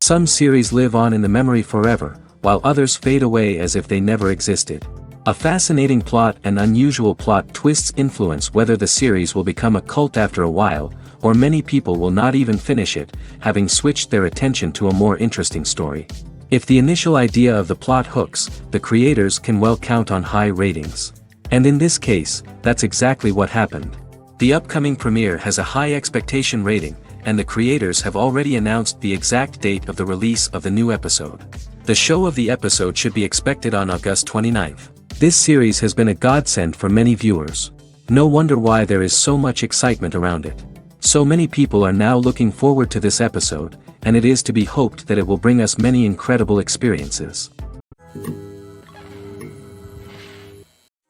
Some series live on in the memory forever, while others fade away as if they never existed. A fascinating plot and unusual plot twists influence whether the series will become a cult after a while, or many people will not even finish it, having switched their attention to a more interesting story. If the initial idea of the plot hooks, the creators can well count on high ratings. And in this case, that's exactly what happened. The upcoming premiere has a high expectation rating, and the creators have already announced the exact date of the release of the new episode. The show of the episode should be expected on August 29th. This series has been a godsend for many viewers. No wonder why there is so much excitement around it. So many people are now looking forward to this episode, and it is to be hoped that it will bring us many incredible experiences.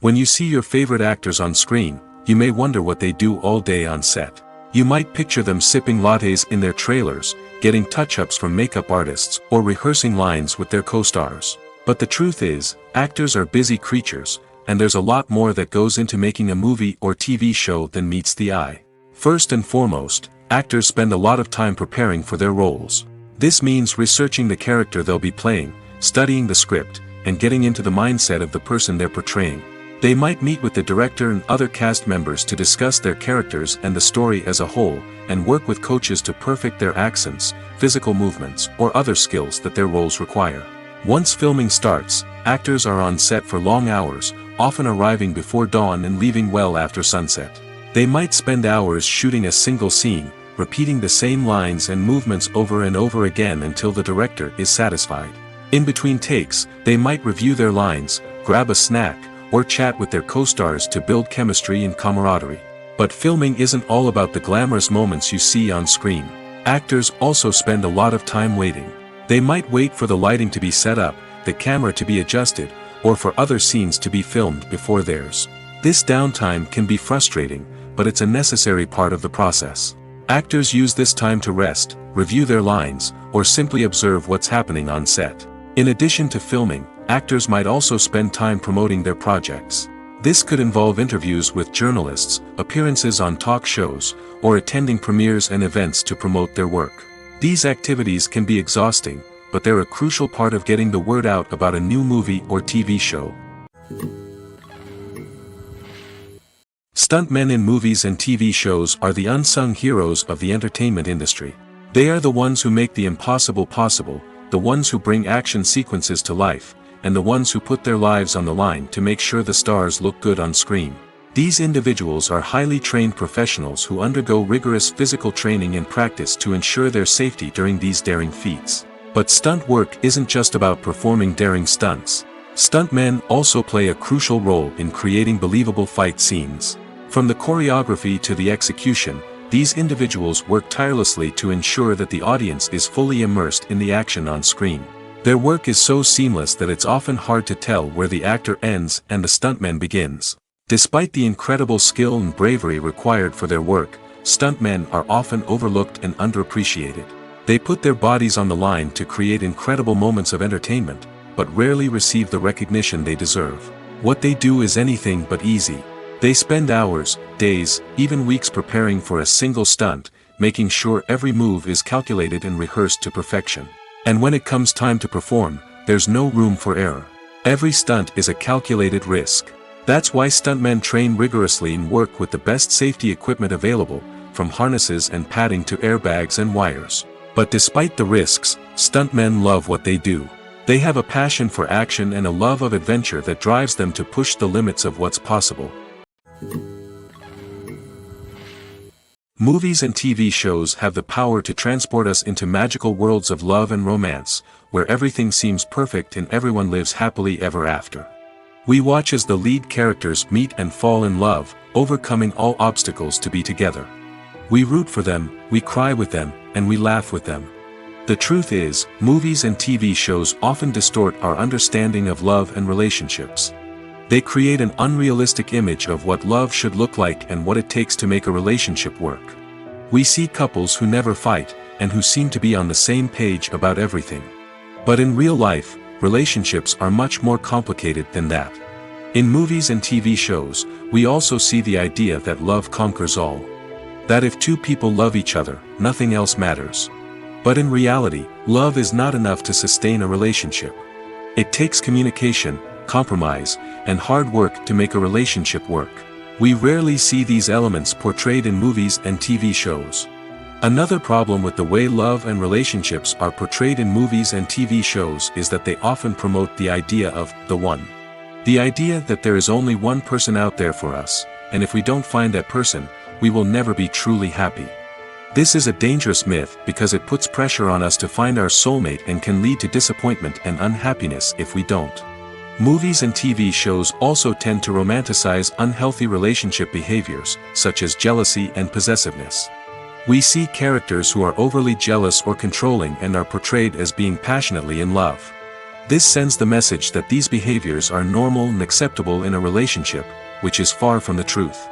When you see your favorite actors on screen, you may wonder what they do all day on set. You might picture them sipping lattes in their trailers, getting touch-ups from makeup artists, or rehearsing lines with their co-stars. But the truth is, actors are busy creatures, and there's a lot more that goes into making a movie or TV show than meets the eye. First and foremost, actors spend a lot of time preparing for their roles. This means researching the character they'll be playing, studying the script, and getting into the mindset of the person they're portraying. They might meet with the director and other cast members to discuss their characters and the story as a whole, and work with coaches to perfect their accents, physical movements, or other skills that their roles require. Once filming starts, actors are on set for long hours, often arriving before dawn and leaving well after sunset. They might spend hours shooting a single scene, repeating the same lines and movements over and over again until the director is satisfied. In between takes, they might review their lines, grab a snack, or chat with their co-stars to build chemistry and camaraderie. But filming isn't all about the glamorous moments you see on screen. Actors also spend a lot of time waiting. They might wait for the lighting to be set up, the camera to be adjusted, or for other scenes to be filmed before theirs. This downtime can be frustrating, but it's a necessary part of the process. Actors use this time to rest, review their lines, or simply observe what's happening on set. In addition to filming, actors might also spend time promoting their projects. This could involve interviews with journalists, appearances on talk shows, or attending premieres and events to promote their work. These activities can be exhausting, but they're a crucial part of getting the word out about a new movie or TV show. Stuntmen in movies and TV shows are the unsung heroes of the entertainment industry. They are the ones who make the impossible possible, the ones who bring action sequences to life, and the ones who put their lives on the line to make sure the stars look good on screen. These individuals are highly trained professionals who undergo rigorous physical training and practice to ensure their safety during these daring feats. But stunt work isn't just about performing daring stunts. Stuntmen also play a crucial role in creating believable fight scenes. From the choreography to the execution, these individuals work tirelessly to ensure that the audience is fully immersed in the action on screen. Their work is so seamless that it's often hard to tell where the actor ends and the stuntman begins. Despite the incredible skill and bravery required for their work, stuntmen are often overlooked and underappreciated. They put their bodies on the line to create incredible moments of entertainment, but rarely receive the recognition they deserve. What they do is anything but easy. They spend hours, days, even weeks preparing for a single stunt, making sure every move is calculated and rehearsed to perfection. And when it comes time to perform, there's no room for error. Every stunt is a calculated risk. That's why stuntmen train rigorously and work with the best safety equipment available, from harnesses and padding to airbags and wires. But despite the risks, stuntmen love what they do. They have a passion for action and a love of adventure that drives them to push the limits of what's possible. Movies and TV shows have the power to transport us into magical worlds of love and romance, where everything seems perfect and everyone lives happily ever after. We watch as the lead characters meet and fall in love, overcoming all obstacles to be together. We root for them, we cry with them, and we laugh with them. The truth is, movies and TV shows often distort our understanding of love and relationships. They create an unrealistic image of what love should look like and what it takes to make a relationship work. We see couples who never fight, and who seem to be on the same page about everything. But in real life, relationships are much more complicated than that. In movies and TV shows, we also see the idea that love conquers all. That if two people love each other, nothing else matters. But in reality, love is not enough to sustain a relationship. It takes communication, compromise, and hard work to make a relationship work. We rarely see these elements portrayed in movies and TV shows. Another problem with the way love and relationships are portrayed in movies and TV shows is that they often promote the idea of the one. The idea that there is only one person out there for us, and if we don't find that person, we will never be truly happy. This is a dangerous myth because it puts pressure on us to find our soulmate and can lead to disappointment and unhappiness if we don't. Movies and TV shows also tend to romanticize unhealthy relationship behaviors, such as jealousy and possessiveness. We see characters who are overly jealous or controlling and are portrayed as being passionately in love. This sends the message that these behaviors are normal and acceptable in a relationship, which is far from the truth.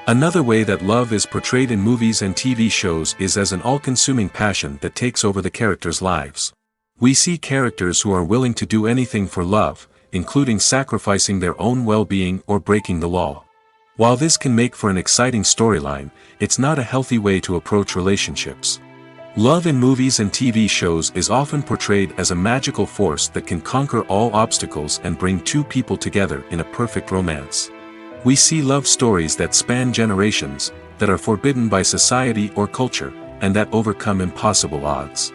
Another way that love is portrayed in movies and TV shows is as an all-consuming passion that takes over the characters' lives. We see characters who are willing to do anything for love, including sacrificing their own well-being or breaking the law. While this can make for an exciting storyline, it's not a healthy way to approach relationships. Love in movies and TV shows is often portrayed as a magical force that can conquer all obstacles and bring two people together in a perfect romance. We see love stories that span generations, that are forbidden by society or culture, and that overcome impossible odds.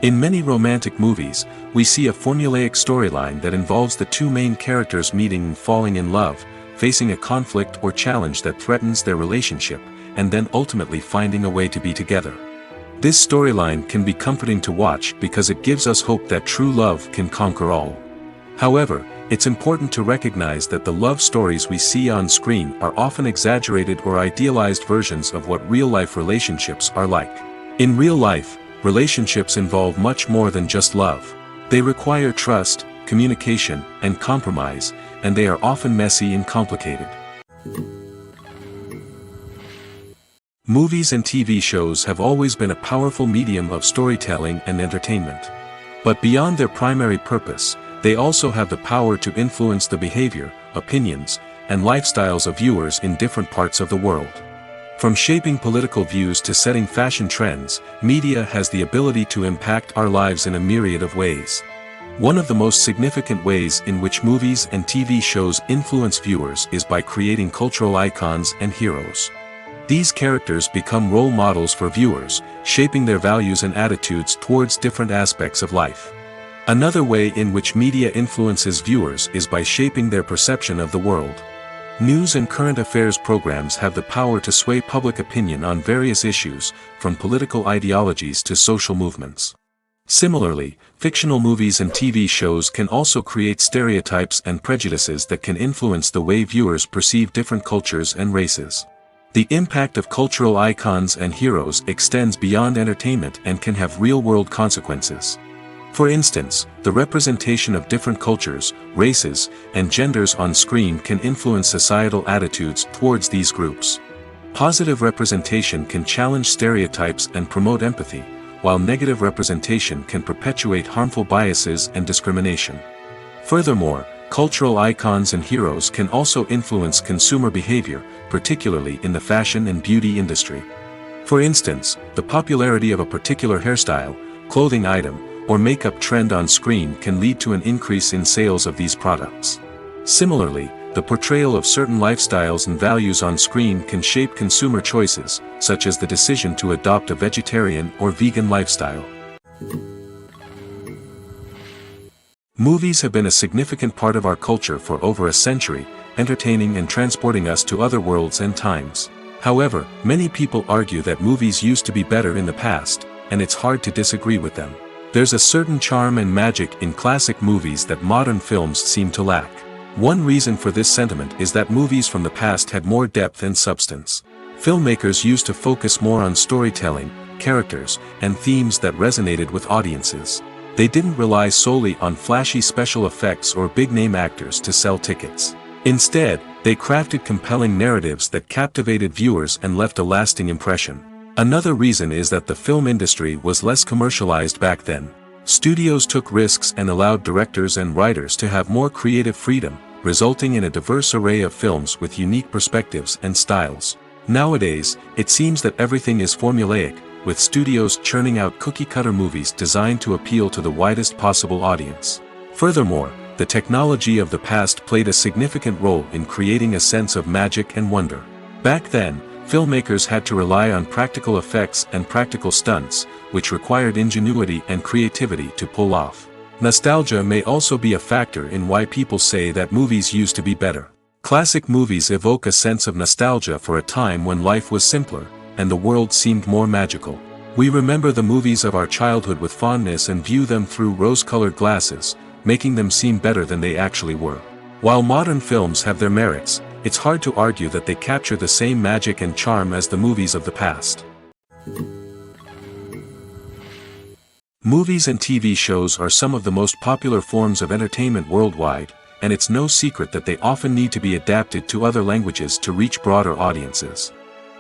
In many romantic movies, we see a formulaic storyline that involves the two main characters meeting and falling in love, facing a conflict or challenge that threatens their relationship, and then ultimately finding a way to be together. This storyline can be comforting to watch because it gives us hope that true love can conquer all. However, it's important to recognize that the love stories we see on screen are often exaggerated or idealized versions of what real-life relationships are like. In real life, relationships involve much more than just love. They require trust, communication, and compromise, and they are often messy and complicated. Movies and TV shows have always been a powerful medium of storytelling and entertainment. But beyond their primary purpose, they also have the power to influence the behavior, opinions, and lifestyles of viewers in different parts of the world. From shaping political views to setting fashion trends, media has the ability to impact our lives in a myriad of ways. One of the most significant ways in which movies and TV shows influence viewers is by creating cultural icons and heroes. These characters become role models for viewers, shaping their values and attitudes towards different aspects of life. Another way in which media influences viewers is by shaping their perception of the world. News and current affairs programs have the power to sway public opinion on various issues, from political ideologies to social movements. Similarly, fictional movies and TV shows can also create stereotypes and prejudices that can influence the way viewers perceive different cultures and races. The impact of cultural icons and heroes extends beyond entertainment and can have real-world consequences. For instance, the representation of different cultures, races, and genders on screen can influence societal attitudes towards these groups. Positive representation can challenge stereotypes and promote empathy, while negative representation can perpetuate harmful biases and discrimination. Furthermore, cultural icons and heroes can also influence consumer behavior, particularly in the fashion and beauty industry. For instance, the popularity of a particular hairstyle, clothing item, or makeup trend on screen can lead to an increase in sales of these products. Similarly, the portrayal of certain lifestyles and values on screen can shape consumer choices, such as the decision to adopt a vegetarian or vegan lifestyle. Movies have been a significant part of our culture for over a century, entertaining and transporting us to other worlds and times. However, many people argue that movies used to be better in the past, and it's hard to disagree with them. There's a certain charm and magic in classic movies that modern films seem to lack. One reason for this sentiment is that movies from the past had more depth and substance. Filmmakers used to focus more on storytelling, characters, and themes that resonated with audiences. They didn't rely solely on flashy special effects or big-name actors to sell tickets. Instead, they crafted compelling narratives that captivated viewers and left a lasting impression. Another reason is that the film industry was less commercialized back then. Studios took risks and allowed directors and writers to have more creative freedom, resulting in a diverse array of films with unique perspectives and styles. Nowadays, it seems that everything is formulaic, with studios churning out cookie-cutter movies designed to appeal to the widest possible audience. Furthermore, the technology of the past played a significant role in creating a sense of magic and wonder. Back then, filmmakers had to rely on practical effects and practical stunts, which required ingenuity and creativity to pull off. Nostalgia may also be a factor in why people say that movies used to be better. Classic movies evoke a sense of nostalgia for a time when life was simpler, and the world seemed more magical. We remember the movies of our childhood with fondness and view them through rose-colored glasses, making them seem better than they actually were. While modern films have their merits, it's hard to argue that they capture the same magic and charm as the movies of the past. Movies and TV shows are some of the most popular forms of entertainment worldwide, and it's no secret that they often need to be adapted to other languages to reach broader audiences.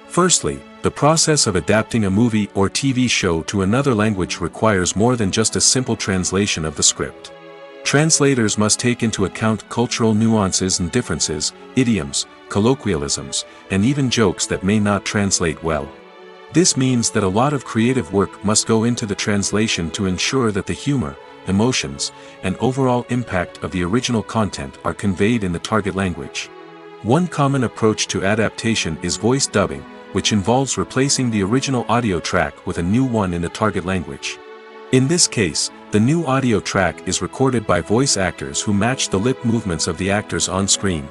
Firstly, the process of adapting a movie or TV show to another language requires more than just a simple translation of the script. Translators must take into account cultural nuances and differences, idioms, colloquialisms, and even jokes that may not translate well. This means that a lot of creative work must go into the translation to ensure that the humor, emotions, and overall impact of the original content are conveyed in the target language. One common approach to adaptation is voice dubbing, which involves replacing the original audio track with a new one in the target language. In this case, the new audio track is recorded by voice actors who match the lip movements of the actors on screen.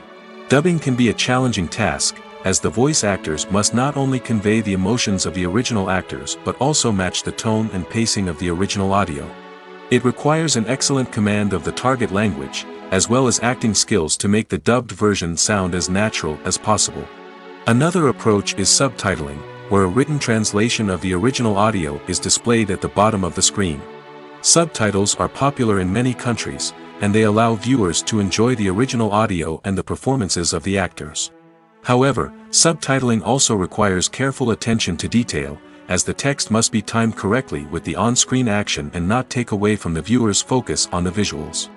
Dubbing can be a challenging task, as the voice actors must not only convey the emotions of the original actors but also match the tone and pacing of the original audio. It requires an excellent command of the target language, as well as acting skills to make the dubbed version sound as natural as possible. Another approach is subtitling, where a written translation of the original audio is displayed at the bottom of the screen. Subtitles are popular in many countries, and they allow viewers to enjoy the original audio and the performances of the actors. However, subtitling also requires careful attention to detail, as the text must be timed correctly with the on-screen action and not take away from the viewer's focus on the visuals.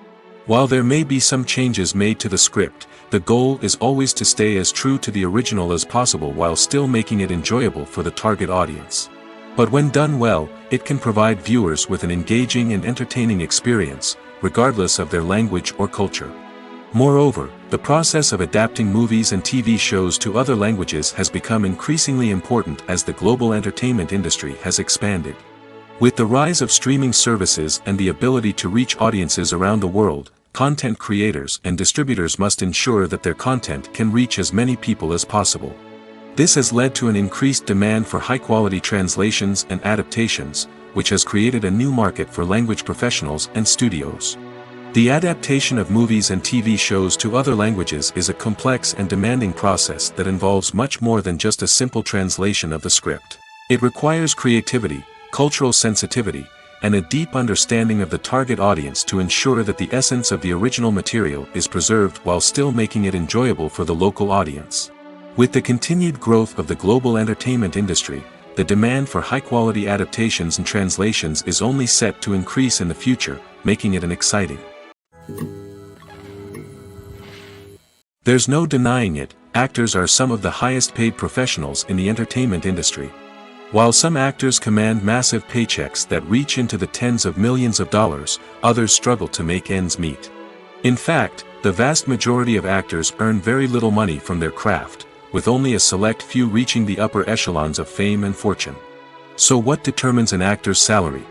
While there may be some changes made to the script, the goal is always to stay as true to the original as possible while still making it enjoyable for the target audience. But when done well, it can provide viewers with an engaging and entertaining experience, regardless of their language or culture. Moreover, the process of adapting movies and TV shows to other languages has become increasingly important as the global entertainment industry has expanded. With the rise of streaming services and the ability to reach audiences around the world, content creators and distributors must ensure that their content can reach as many people as possible. This has led to an increased demand for high-quality translations and adaptations, which has created a new market for language professionals and studios. The adaptation of movies and TV shows to other languages is a complex and demanding process that involves much more than just a simple translation of the script. It requires creativity, cultural sensitivity, and a deep understanding of the target audience to ensure that the essence of the original material is preserved while still making it enjoyable for the local audience. With the continued growth of the global entertainment industry, the demand for high-quality adaptations and translations is only set to increase in the future, making it an exciting. There's no denying it, actors are some of the highest-paid professionals in the entertainment industry. While some actors command massive paychecks that reach into the tens of millions of dollars, others struggle to make ends meet. In fact, the vast majority of actors earn very little money from their craft, with only a select few reaching the upper echelons of fame and fortune. So what determines an actor's salary?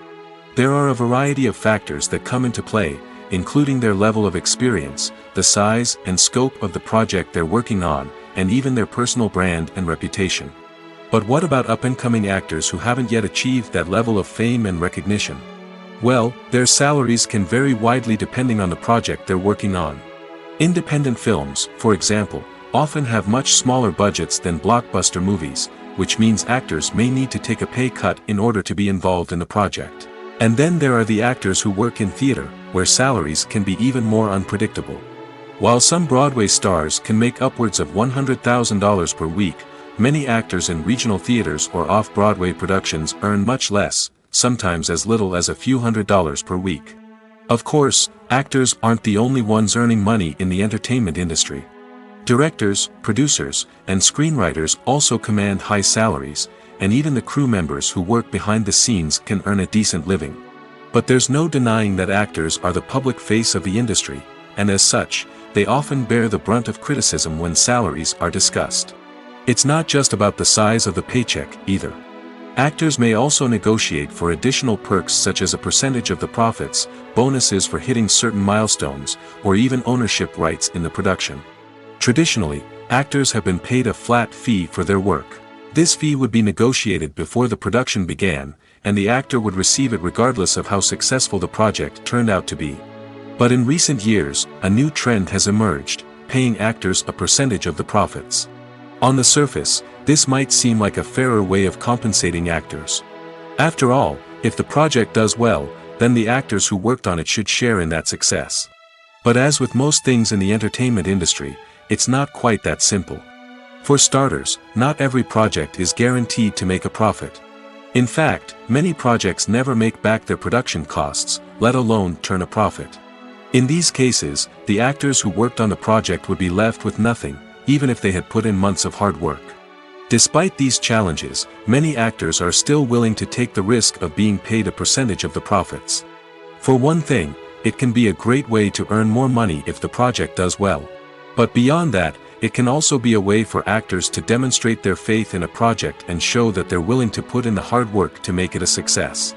There are a variety of factors that come into play, including their level of experience, the size and scope of the project they're working on, and even their personal brand and reputation. But what about up-and-coming actors who haven't yet achieved that level of fame and recognition? Well, their salaries can vary widely depending on the project they're working on. Independent films, for example, often have much smaller budgets than blockbuster movies, which means actors may need to take a pay cut in order to be involved in the project. And then there are the actors who work in theater, where salaries can be even more unpredictable. While some Broadway stars can make upwards of $100,000 per week, many actors in regional theaters or off-Broadway productions earn much less, sometimes as little as a few $100s per week. Of course, actors aren't the only ones earning money in the entertainment industry. Directors, producers, and screenwriters also command high salaries, and even the crew members who work behind the scenes can earn a decent living. But there's no denying that actors are the public face of the industry, and as such, they often bear the brunt of criticism when salaries are discussed. It's not just about the size of the paycheck, either. Actors may also negotiate for additional perks such as a percentage of the profits, bonuses for hitting certain milestones, or even ownership rights in the production. Traditionally, actors have been paid a flat fee for their work. This fee would be negotiated before the production began, and the actor would receive it regardless of how successful the project turned out to be. But in recent years, a new trend has emerged, paying actors a percentage of the profits. On the surface, this might seem like a fairer way of compensating actors. After all, if the project does well, then the actors who worked on it should share in that success. But as with most things in the entertainment industry, it's not quite that simple. For starters, not every project is guaranteed to make a profit. In fact, many projects never make back their production costs, let alone turn a profit. In these cases, the actors who worked on the project would be left with nothing, even if they had put in months of hard work. Despite these challenges, many actors are still willing to take the risk of being paid a percentage of the profits. For one thing, it can be a great way to earn more money if the project does well. But beyond that, it can also be a way for actors to demonstrate their faith in a project and show that they're willing to put in the hard work to make it a success.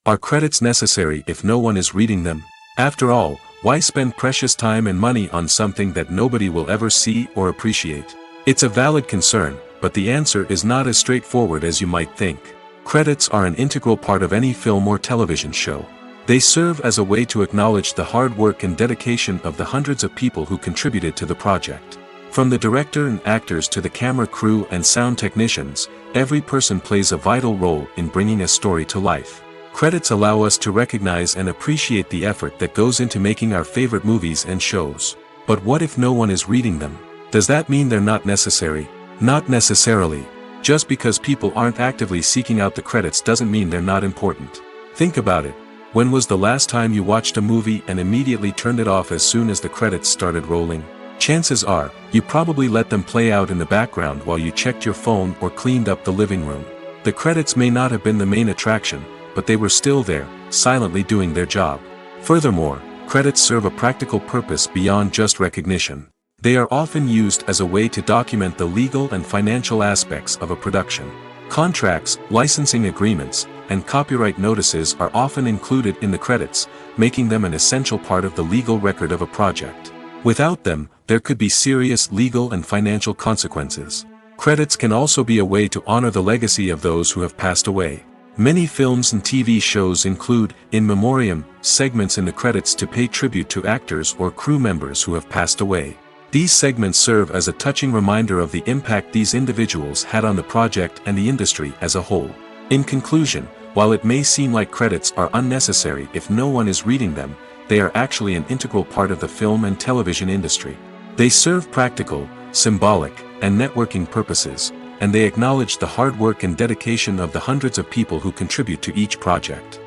Are credits necessary if no one is reading them? After all, why spend precious time and money on something that nobody will ever see or appreciate? It's a valid concern, but the answer is not as straightforward as you might think. Credits are an integral part of any film or television show. They serve as a way to acknowledge the hard work and dedication of the hundreds of people who contributed to the project. From the director and actors to the camera crew and sound technicians, every person plays a vital role in bringing a story to life. Credits allow us to recognize and appreciate the effort that goes into making our favorite movies and shows. But what if no one is reading them? Does that mean they're not necessary? Not necessarily. Just because people aren't actively seeking out the credits doesn't mean they're not important. Think about it. When was the last time you watched a movie and immediately turned it off as soon as the credits started rolling? Chances are, you probably let them play out in the background while you checked your phone or cleaned up the living room. The credits may not have been the main attraction, but they were still there, silently doing their job. Furthermore, credits serve a practical purpose beyond just recognition. They are often used as a way to document the legal and financial aspects of a production. Contracts, licensing agreements, and copyright notices are often included in the credits, making them an essential part of the legal record of a project. Without them, there could be serious legal and financial consequences. Credits can also be a way to honor the legacy of those who have passed away. Many films and TV shows include, in memoriam, segments in the credits to pay tribute to actors or crew members who have passed away. These segments serve as a touching reminder of the impact these individuals had on the project and the industry as a whole. In conclusion, while it may seem like credits are unnecessary if no one is reading them, they are actually an integral part of the film and television industry. They serve practical, symbolic, and networking purposes, and they acknowledge the hard work and dedication of the hundreds of people who contribute to each project.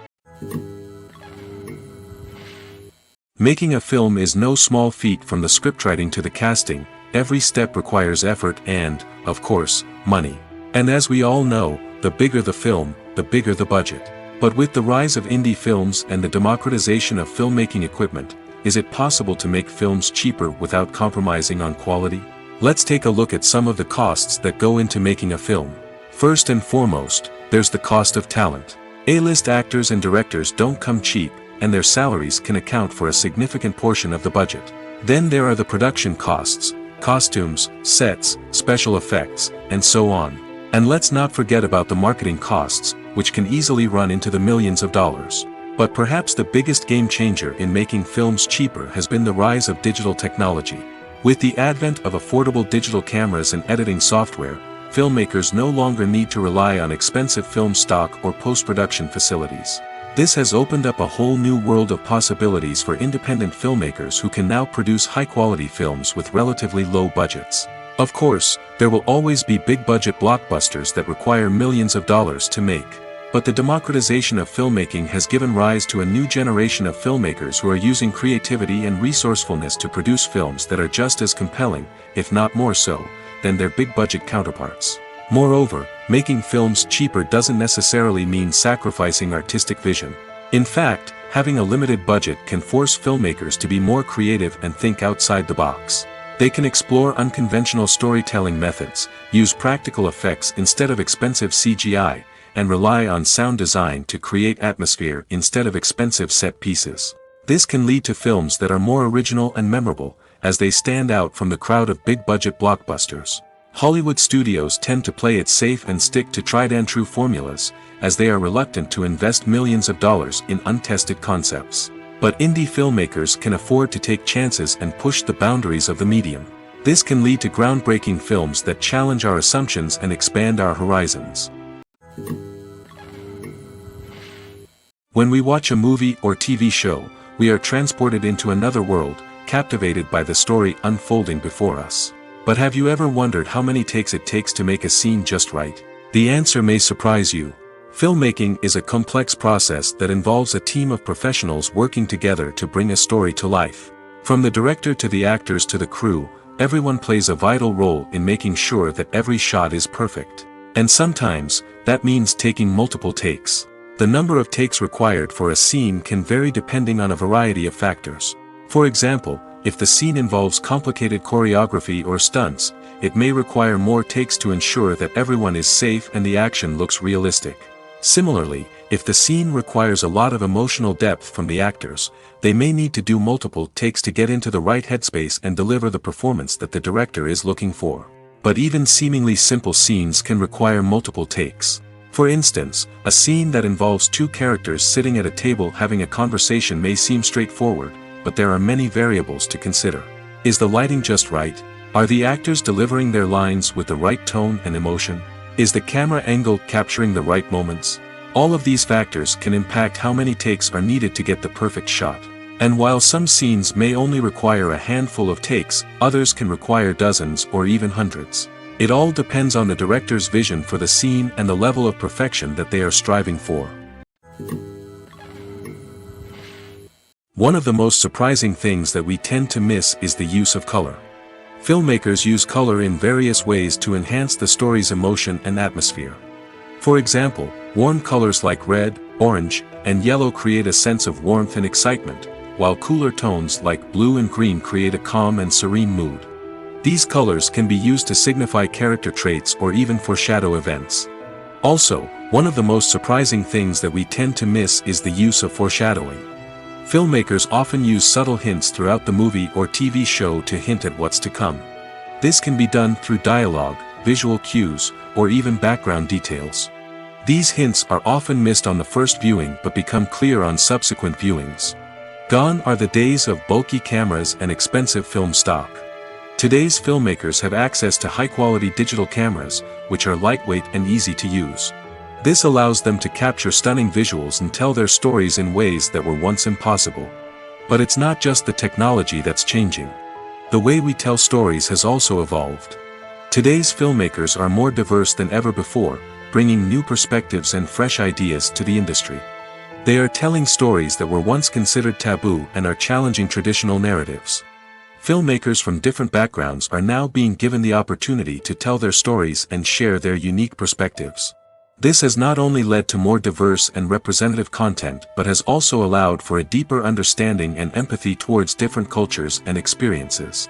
Making a film is no small feat. From the scriptwriting to the casting, every step requires effort and, of course, money. And as we all know, the bigger the film, the bigger the budget. But with the rise of indie films and the democratization of filmmaking equipment, is it possible to make films cheaper without compromising on quality? Let's take a look at some of the costs that go into making a film. First and foremost, there's the cost of talent. A-list actors and directors don't come cheap, and their salaries can account for a significant portion of the budget. Then there are the production costs, costumes, sets, special effects, and so on. And let's not forget about the marketing costs, which can easily run into the millions of dollars. But perhaps the biggest game changer in making films cheaper has been the rise of digital technology. With the advent of affordable digital cameras and editing software, filmmakers no longer need to rely on expensive film stock or post-production facilities. This has opened up a whole new world of possibilities for independent filmmakers who can now produce high-quality films with relatively low budgets. Of course, there will always be big-budget blockbusters that require millions of dollars to make. But the democratization of filmmaking has given rise to a new generation of filmmakers who are using creativity and resourcefulness to produce films that are just as compelling, if not more so, than their big-budget counterparts. Moreover, making films cheaper doesn't necessarily mean sacrificing artistic vision. In fact, having a limited budget can force filmmakers to be more creative and think outside the box. They can explore unconventional storytelling methods, use practical effects instead of expensive CGI, and rely on sound design to create atmosphere instead of expensive set pieces. This can lead to films that are more original and memorable, as they stand out from the crowd of big-budget blockbusters. Hollywood studios tend to play it safe and stick to tried-and-true formulas, as they are reluctant to invest millions of dollars in untested concepts. But indie filmmakers can afford to take chances and push the boundaries of the medium. This can lead to groundbreaking films that challenge our assumptions and expand our horizons. When we watch a movie or TV show, we are transported into another world, captivated by the story unfolding before us. But have you ever wondered how many takes it takes to make a scene just right? The answer may surprise you. Filmmaking is a complex process that involves a team of professionals working together to bring a story to life. From the director to the actors to the crew, everyone plays a vital role in making sure that every shot is perfect. And sometimes, that means taking multiple takes. The number of takes required for a scene can vary depending on a variety of factors. For example, if the scene involves complicated choreography or stunts, it may require more takes to ensure that everyone is safe and the action looks realistic. Similarly, if the scene requires a lot of emotional depth from the actors, they may need to do multiple takes to get into the right headspace and deliver the performance that the director is looking for. But even seemingly simple scenes can require multiple takes. For instance, a scene that involves two characters sitting at a table having a conversation may seem straightforward, but there are many variables to consider. Is the lighting just right? Are the actors delivering their lines with the right tone and emotion? Is the camera angle capturing the right moments? All of these factors can impact how many takes are needed to get the perfect shot. And while some scenes may only require a handful of takes, others can require dozens or even hundreds. It all depends on the director's vision for the scene and the level of perfection that they are striving for. One of the most surprising things that we tend to miss is the use of color. Filmmakers use color in various ways to enhance the story's emotion and atmosphere. For example, warm colors like red, orange, and yellow create a sense of warmth and excitement, while cooler tones like blue and green create a calm and serene mood. These colors can be used to signify character traits or even foreshadow events. Also, one of the most surprising things that we tend to miss is the use of foreshadowing. Filmmakers often use subtle hints throughout the movie or TV show to hint at what's to come. This can be done through dialogue, visual cues, or even background details. These hints are often missed on the first viewing but become clear on subsequent viewings. Gone are the days of bulky cameras and expensive film stock. Today's filmmakers have access to high-quality digital cameras, which are lightweight and easy to use. This allows them to capture stunning visuals and tell their stories in ways that were once impossible. But it's not just the technology that's changing. The way we tell stories has also evolved. Today's filmmakers are more diverse than ever before, bringing new perspectives and fresh ideas to the industry. They are telling stories that were once considered taboo and are challenging traditional narratives. Filmmakers from different backgrounds are now being given the opportunity to tell their stories and share their unique perspectives. This has not only led to more diverse and representative content but has also allowed for a deeper understanding and empathy towards different cultures and experiences.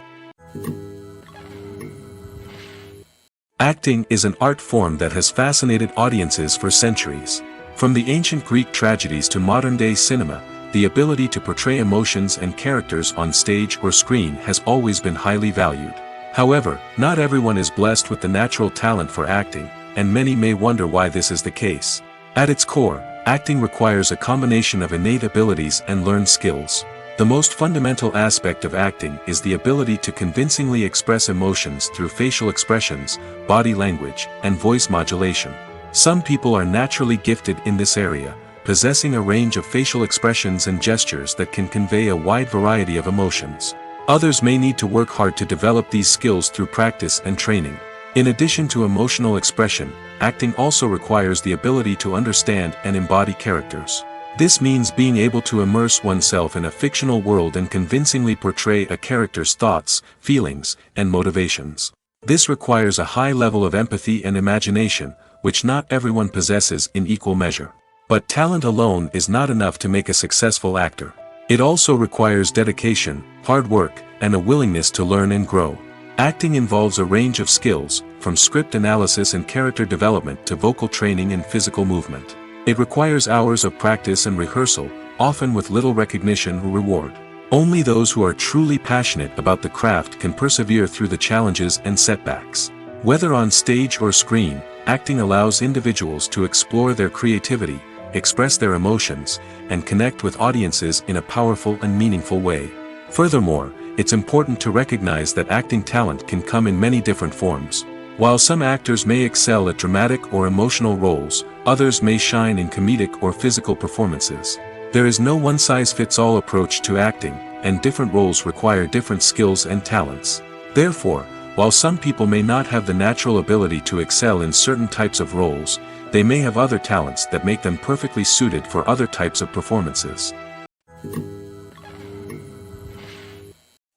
Acting is an art form that has fascinated audiences for centuries. From the ancient Greek tragedies to modern-day cinema, the ability to portray emotions and characters on stage or screen has always been highly valued. However, not everyone is blessed with the natural talent for acting, and many may wonder why this is the case. At its core, acting requires a combination of innate abilities and learned skills. The most fundamental aspect of acting is the ability to convincingly express emotions through facial expressions, body language, and voice modulation. Some people are naturally gifted in this area, possessing a range of facial expressions and gestures that can convey a wide variety of emotions. Others may need to work hard to develop these skills through practice and training. In addition to emotional expression, acting also requires the ability to understand and embody characters. This means being able to immerse oneself in a fictional world and convincingly portray a character's thoughts, feelings, and motivations. This requires a high level of empathy and imagination, which not everyone possesses in equal measure. But talent alone is not enough to make a successful actor. It also requires dedication, hard work, and a willingness to learn and grow. Acting involves a range of skills, from script analysis and character development to vocal training and physical movement. It requires hours of practice and rehearsal, often with little recognition or reward. Only those who are truly passionate about the craft can persevere through the challenges and setbacks. Whether on stage or screen, acting allows individuals to explore their creativity, express their emotions, and connect with audiences in a powerful and meaningful way. Furthermore, it's important to recognize that acting talent can come in many different forms. While some actors may excel at dramatic or emotional roles, others may shine in comedic or physical performances. There is no one-size-fits-all approach to acting, and different roles require different skills and talents. Therefore, while some people may not have the natural ability to excel in certain types of roles, they may have other talents that make them perfectly suited for other types of performances.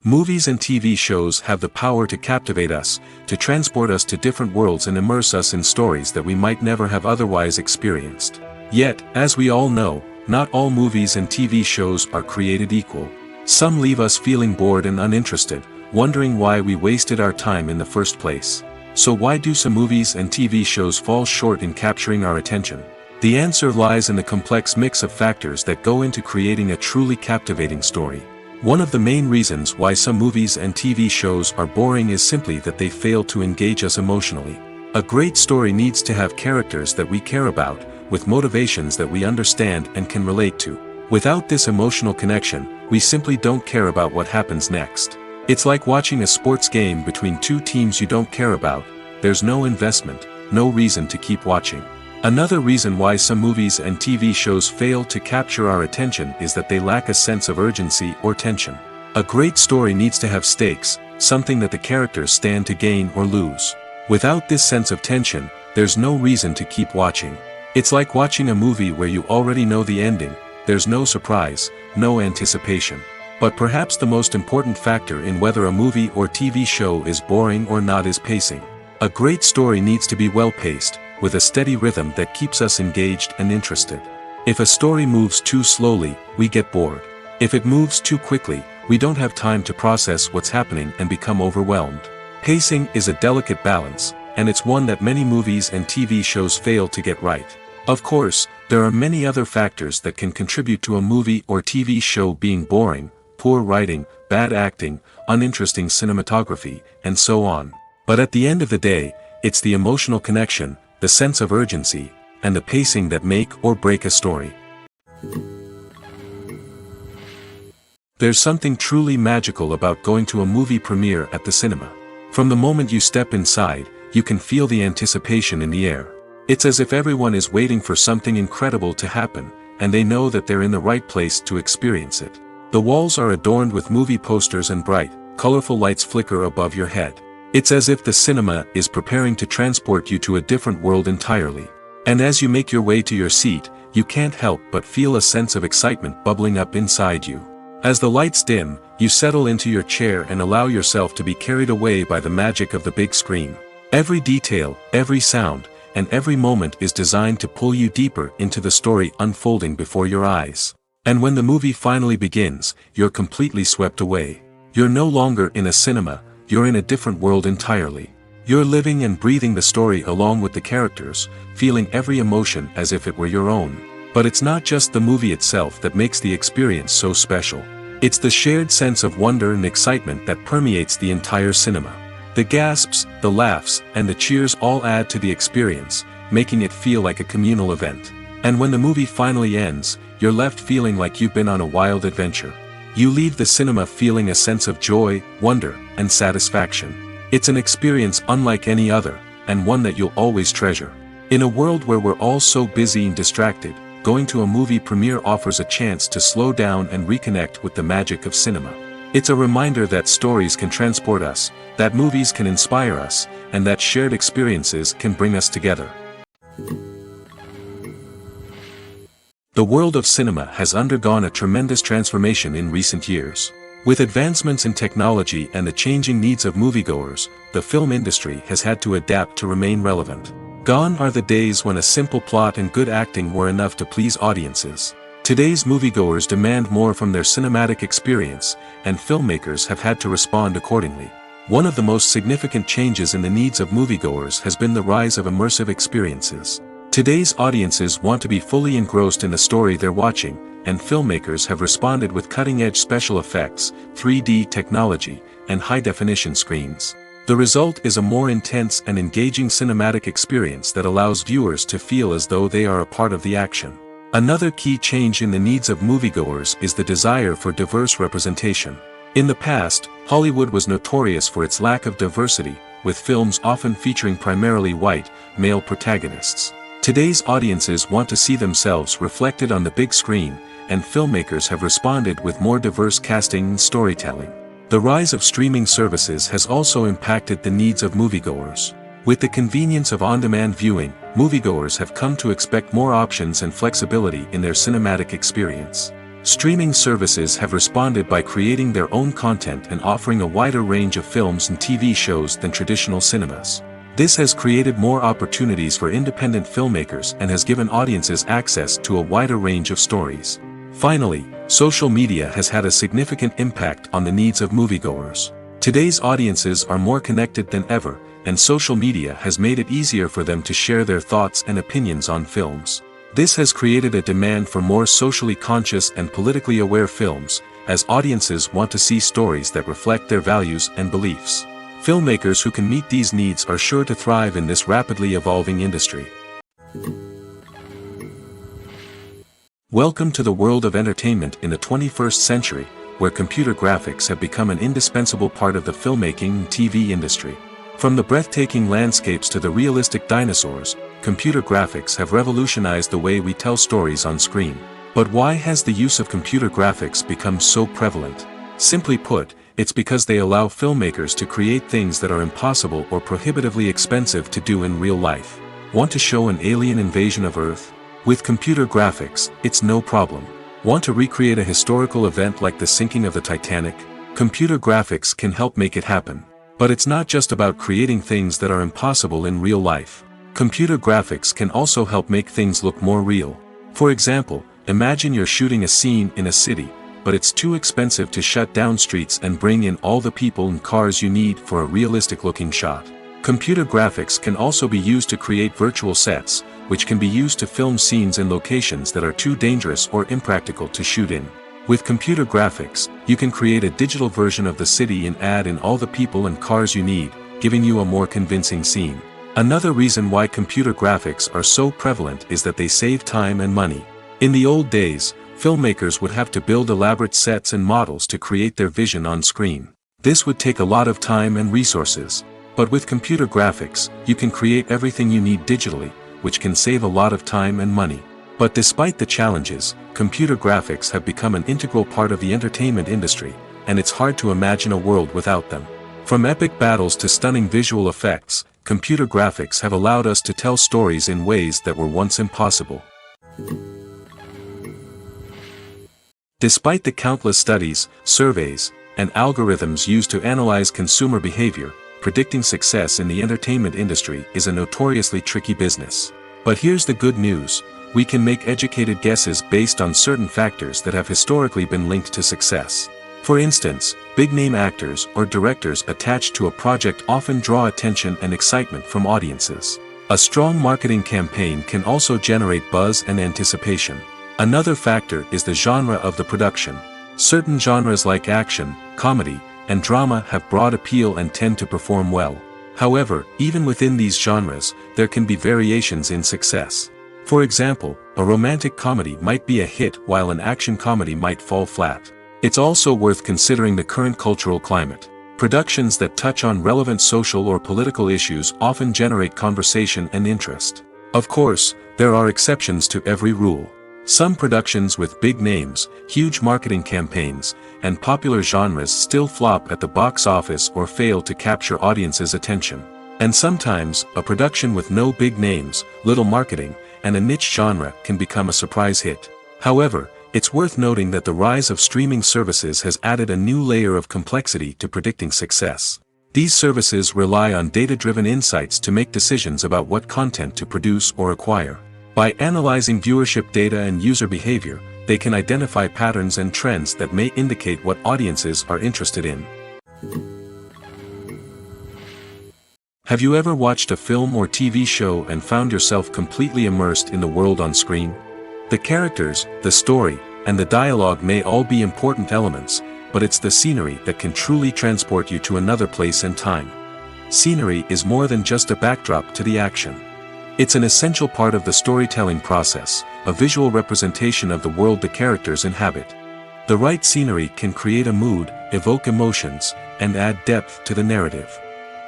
Movies and TV shows have the power to captivate us, to transport us to different worlds and immerse us in stories that we might never have otherwise experienced. Yet, as we all know, not all movies and TV shows are created equal. Some leave us feeling bored and uninterested, wondering why we wasted our time in the first place. So why do some movies and TV shows fall short in capturing our attention? The answer lies in the complex mix of factors that go into creating a truly captivating story. One of the main reasons why some movies and TV shows are boring is simply that they fail to engage us emotionally. A great story needs to have characters that we care about, with motivations that we understand and can relate to. Without this emotional connection, we simply don't care about what happens next. It's like watching a sports game between two teams you don't care about. There's no investment, no reason to keep watching. Another reason why some movies and TV shows fail to capture our attention is that they lack a sense of urgency or tension. A great story needs to have stakes, something that the characters stand to gain or lose. Without this sense of tension, there's no reason to keep watching. It's like watching a movie where you already know the ending. There's no surprise, no anticipation. But perhaps the most important factor in whether a movie or TV show is boring or not is pacing. A great story needs to be well-paced, with a steady rhythm that keeps us engaged and interested. If a story moves too slowly, we get bored. If it moves too quickly, we don't have time to process what's happening and become overwhelmed. Pacing is a delicate balance, and it's one that many movies and TV shows fail to get right. Of course, there are many other factors that can contribute to a movie or TV show being boring: poor writing, bad acting, uninteresting cinematography, and so on. But at the end of the day, it's the emotional connection, the sense of urgency, and the pacing that make or break a story. There's something truly magical about going to a movie premiere at the cinema. From the moment you step inside, you can feel the anticipation in the air. It's as if everyone is waiting for something incredible to happen, and they know that they're in the right place to experience it. The walls are adorned with movie posters and bright, colorful lights flicker above your head. It's as if the cinema is preparing to transport you to a different world entirely. And as you make your way to your seat, you can't help but feel a sense of excitement bubbling up inside you. As the lights dim, you settle into your chair and allow yourself to be carried away by the magic of the big screen. Every detail, every sound, and every moment is designed to pull you deeper into the story unfolding before your eyes. And when the movie finally begins, you're completely swept away. You're no longer in a cinema, you're in a different world entirely. You're living and breathing the story along with the characters, feeling every emotion as if it were your own. But it's not just the movie itself that makes the experience so special. It's the shared sense of wonder and excitement that permeates the entire cinema. The gasps, the laughs, and the cheers all add to the experience, making it feel like a communal event. And when the movie finally ends, you're left feeling like you've been on a wild adventure. You leave the cinema feeling a sense of joy, wonder, and satisfaction. It's an experience unlike any other, and one that you'll always treasure. In a world where we're all so busy and distracted, going to a movie premiere offers a chance to slow down and reconnect with the magic of cinema. It's a reminder that stories can transport us, that movies can inspire us, and that shared experiences can bring us together. The world of cinema has undergone a tremendous transformation in recent years. With advancements in technology and the changing needs of moviegoers, the film industry has had to adapt to remain relevant. Gone are the days when a simple plot and good acting were enough to please audiences. Today's moviegoers demand more from their cinematic experience, and filmmakers have had to respond accordingly. One of the most significant changes in the needs of moviegoers has been the rise of immersive experiences. Today's audiences want to be fully engrossed in the story they're watching, and filmmakers have responded with cutting-edge special effects, 3D technology, and high-definition screens. The result is a more intense and engaging cinematic experience that allows viewers to feel as though they are a part of the action. Another key change in the needs of moviegoers is the desire for diverse representation. In the past, Hollywood was notorious for its lack of diversity, with films often featuring primarily white, male protagonists. Today's audiences want to see themselves reflected on the big screen, and filmmakers have responded with more diverse casting and storytelling. The rise of streaming services has also impacted the needs of moviegoers. With the convenience of on-demand viewing, moviegoers have come to expect more options and flexibility in their cinematic experience. Streaming services have responded by creating their own content and offering a wider range of films and TV shows than traditional cinemas. This has created more opportunities for independent filmmakers and has given audiences access to a wider range of stories. Finally, social media has had a significant impact on the needs of moviegoers. Today's audiences are more connected than ever, and social media has made it easier for them to share their thoughts and opinions on films. This has created a demand for more socially conscious and politically aware films, as audiences want to see stories that reflect their values and beliefs. Filmmakers who can meet these needs are sure to thrive in this rapidly evolving industry. Welcome to the world of entertainment in the 21st century, where computer graphics have become an indispensable part of the filmmaking and TV industry. From the breathtaking landscapes to the realistic dinosaurs, computer graphics have revolutionized the way we tell stories on screen. But why has the use of computer graphics become so prevalent? Simply put, it's because they allow filmmakers to create things that are impossible or prohibitively expensive to do in real life. Want to show an alien invasion of Earth? With computer graphics, it's no problem. Want to recreate a historical event like the sinking of the Titanic? Computer graphics can help make it happen. But it's not just about creating things that are impossible in real life. Computer graphics can also help make things look more real. For example, imagine you're shooting a scene in a city, but it's too expensive to shut down streets and bring in all the people and cars you need for a realistic-looking shot. Computer graphics can also be used to create virtual sets, which can be used to film scenes in locations that are too dangerous or impractical to shoot in. With computer graphics, you can create a digital version of the city and add in all the people and cars you need, giving you a more convincing scene. Another reason why computer graphics are so prevalent is that they save time and money. In the old days, filmmakers would have to build elaborate sets and models to create their vision on screen. This would take a lot of time and resources. But with computer graphics, you can create everything you need digitally, which can save a lot of time and money. But despite the challenges, computer graphics have become an integral part of the entertainment industry, and it's hard to imagine a world without them. From epic battles to stunning visual effects, computer graphics have allowed us to tell stories in ways that were once impossible. Despite the countless studies, surveys, and algorithms used to analyze consumer behavior, predicting success in the entertainment industry is a notoriously tricky business. But here's the good news: we can make educated guesses based on certain factors that have historically been linked to success. For instance, big-name actors or directors attached to a project often draw attention and excitement from audiences. A strong marketing campaign can also generate buzz and anticipation. Another factor is the genre of the production. Certain genres like action, comedy, and drama have broad appeal and tend to perform well. However, even within these genres, there can be variations in success. For example, a romantic comedy might be a hit while an action comedy might fall flat. It's also worth considering the current cultural climate. Productions that touch on relevant social or political issues often generate conversation and interest. Of course, there are exceptions to every rule. Some productions with big names, huge marketing campaigns, and popular genres still flop at the box office or fail to capture audiences' attention. And sometimes, a production with no big names, little marketing, and a niche genre can become a surprise hit. However, It's worth noting that the rise of streaming services has added a new layer of complexity to predicting success. These services rely on data-driven insights to make decisions about what content to produce or acquire. By analyzing viewership data and user behavior, they can identify patterns and trends that may indicate what audiences are interested in. Have you ever watched a film or TV show and found yourself completely immersed in the world on screen? The characters, the story, and the dialogue may all be important elements, but it's the scenery that can truly transport you to another place and time. Scenery is more than just a backdrop to the action. It's an essential part of the storytelling process, a visual representation of the world the characters inhabit. The right scenery can create a mood, evoke emotions, and add depth to the narrative.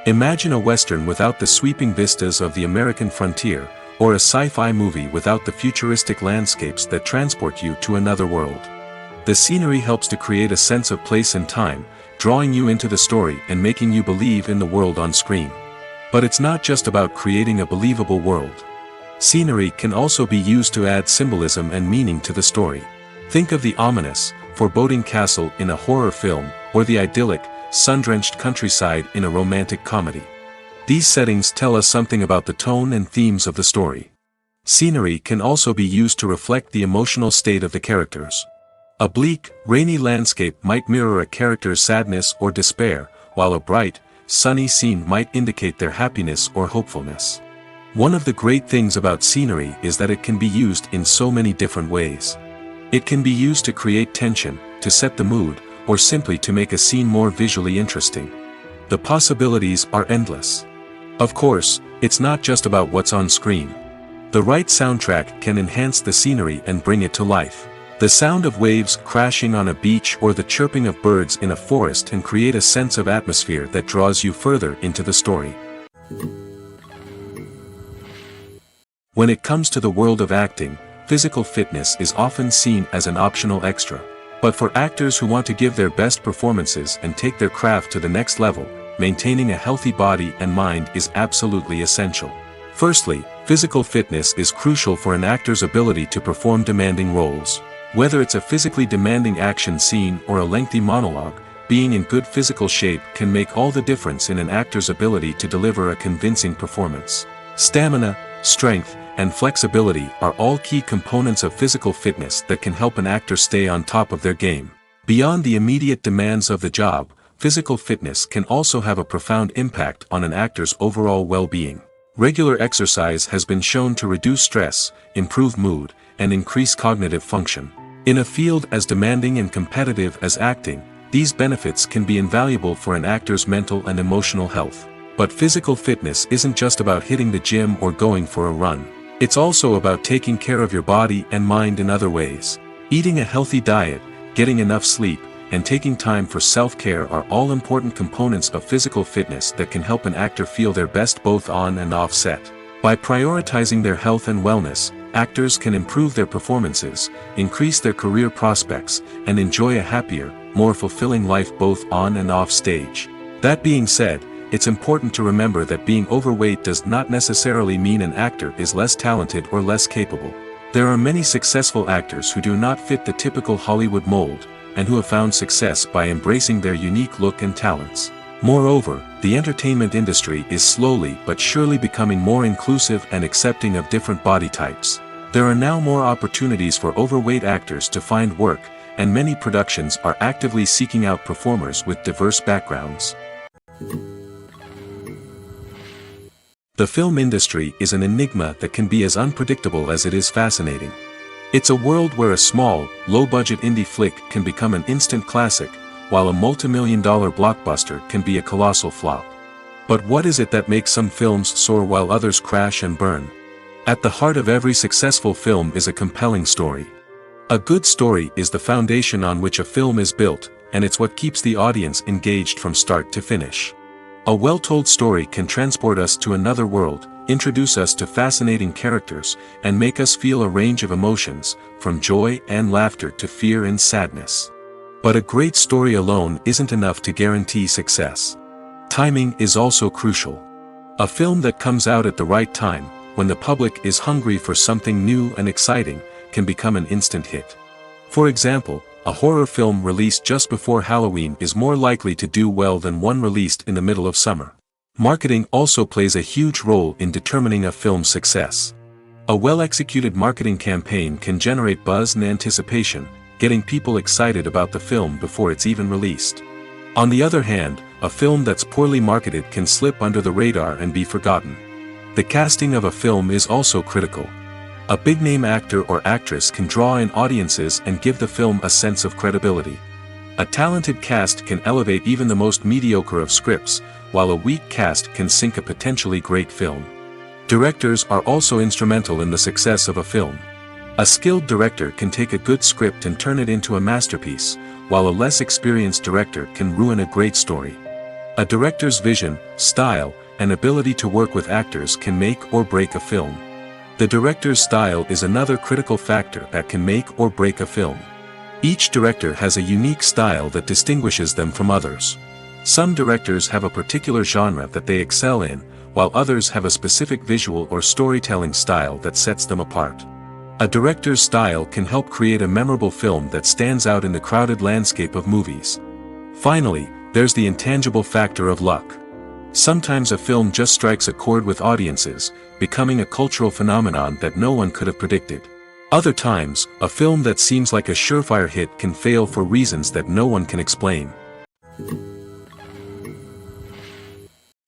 Imagine a Western without the sweeping vistas of the American frontier, or a sci-fi movie without the futuristic landscapes that transport you to another world. The scenery helps to create a sense of place and time, drawing you into the story and making you believe in the world on screen. But it's not just about creating a believable world. Scenery can also be used to add symbolism and meaning to the story. Think of the ominous, foreboding castle in a horror film, or the idyllic, sun-drenched countryside in a romantic comedy. These settings tell us something about the tone and themes of the story. Scenery can also be used to reflect the emotional state of the characters. A bleak, rainy landscape might mirror a character's sadness or despair, while a bright, sunny scene might indicate their happiness or hopefulness. One of the great things about scenery is that it can be used in so many different ways. It can be used to create tension, to set the mood, or simply to make a scene more visually interesting. The possibilities are endless. Of course, it's not just about what's on screen. The right soundtrack can enhance the scenery and bring it to life. The sound of waves crashing on a beach or the chirping of birds in a forest can create a sense of atmosphere that draws you further into the story. When it comes to the world of acting, physical fitness is often seen as an optional extra. But for actors who want to give their best performances and take their craft to the next level, maintaining a healthy body and mind is absolutely essential. Firstly, physical fitness is crucial for an actor's ability to perform demanding roles. Whether it's a physically demanding action scene or a lengthy monologue, being in good physical shape can make all the difference in an actor's ability to deliver a convincing performance. Stamina, strength, and flexibility are all key components of physical fitness that can help an actor stay on top of their game. Beyond the immediate demands of the job, physical fitness can also have a profound impact on an actor's overall well-being. Regular exercise has been shown to reduce stress, improve mood, and increase cognitive function. In a field as demanding and competitive as acting, these benefits can be invaluable for an actor's mental and emotional health. But physical fitness isn't just about hitting the gym or going for a run. It's also about taking care of your body and mind in other ways. Eating a healthy diet, getting enough sleep, and taking time for self-care are all important components of physical fitness that can help an actor feel their best both on and off set. By prioritizing their health and wellness, actors can improve their performances, increase their career prospects, and enjoy a happier, more fulfilling life both on and off stage. That being said, it's important to remember that being overweight does not necessarily mean an actor is less talented or less capable. There are many successful actors who do not fit the typical Hollywood mold, and who have found success by embracing their unique look and talents. Moreover, the entertainment industry is slowly but surely becoming more inclusive and accepting of different body types. There are now more opportunities for overweight actors to find work, and many productions are actively seeking out performers with diverse backgrounds. The film industry is an enigma that can be as unpredictable as it is fascinating. It's a world where a small, low-budget indie flick can become an instant classic, while a multi-million-dollar blockbuster can be a colossal flop. But what is it that makes some films soar while others crash and burn? At the heart of every successful film is a compelling story. A good story is the foundation on which a film is built, and it's what keeps the audience engaged from start to finish. A well-told story can transport us to another world, introduce us to fascinating characters, and make us feel a range of emotions, from joy and laughter to fear and sadness. But a great story alone isn't enough to guarantee success. Timing is also crucial. A film that comes out at the right time, when the public is hungry for something new and exciting, can become an instant hit. For example, a horror film released just before Halloween is more likely to do well than one released in the middle of summer. Marketing also plays a huge role in determining a film's success. A well-executed marketing campaign can generate buzz and anticipation, getting people excited about the film before it's even released. On the other hand, a film that's poorly marketed can slip under the radar and be forgotten. The casting of a film is also critical. A big-name actor or actress can draw in audiences and give the film a sense of credibility. A talented cast can elevate even the most mediocre of scripts, while a weak cast can sink a potentially great film. Directors are also instrumental in the success of a film. A skilled director can take a good script and turn it into a masterpiece, while a less experienced director can ruin a great story. A director's vision, style, and ability to work with actors can make or break a film. The director's style is another critical factor that can make or break a film. Each director has a unique style that distinguishes them from others. Some directors have a particular genre that they excel in, while others have a specific visual or storytelling style that sets them apart. A director's style can help create a memorable film that stands out in the crowded landscape of movies. Finally, there's the intangible factor of luck. Sometimes a film just strikes a chord with audiences, becoming a cultural phenomenon that no one could have predicted. Other times, a film that seems like a surefire hit can fail for reasons that no one can explain.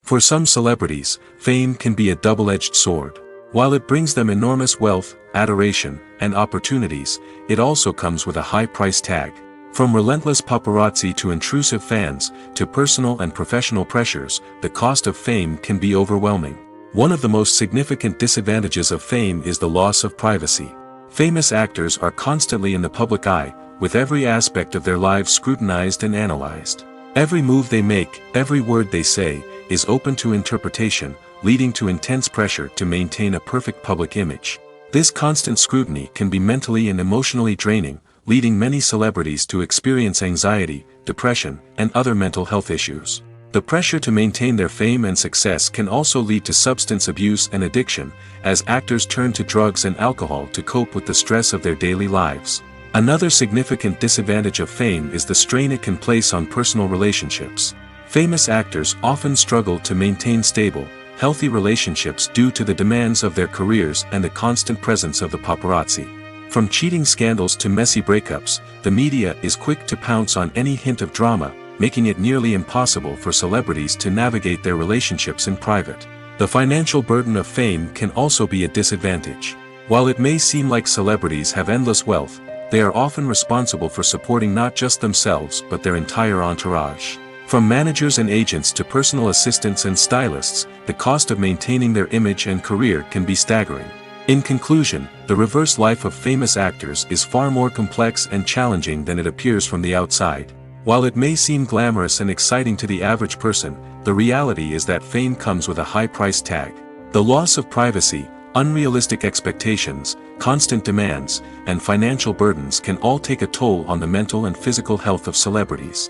For some celebrities, fame can be a double-edged sword. While it brings them enormous wealth, adoration, and opportunities, it also comes with a high price tag. From relentless paparazzi to intrusive fans, to personal and professional pressures, the cost of fame can be overwhelming. One of the most significant disadvantages of fame is the loss of privacy. Famous actors are constantly in the public eye, with every aspect of their lives scrutinized and analyzed. Every move they make, every word they say, is open to interpretation, leading to intense pressure to maintain a perfect public image. This constant scrutiny can be mentally and emotionally draining, leading many celebrities to experience anxiety, depression, and other mental health issues. The pressure to maintain their fame and success can also lead to substance abuse and addiction, as actors turn to drugs and alcohol to cope with the stress of their daily lives. Another significant disadvantage of fame is the strain it can place on personal relationships. Famous actors often struggle to maintain stable, healthy relationships due to the demands of their careers and the constant presence of the paparazzi. From cheating scandals to messy breakups, the media is quick to pounce on any hint of drama, making it nearly impossible for celebrities to navigate their relationships in private. The financial burden of fame can also be a disadvantage. While it may seem like celebrities have endless wealth, they are often responsible for supporting not just themselves but their entire entourage. From managers and agents to personal assistants and stylists, the cost of maintaining their image and career can be staggering. In conclusion, the reverse life of famous actors is far more complex and challenging than it appears from the outside. While it may seem glamorous and exciting to the average person, the reality is that fame comes with a high price tag. The loss of privacy, unrealistic expectations, constant demands, and financial burdens can all take a toll on the mental and physical health of celebrities.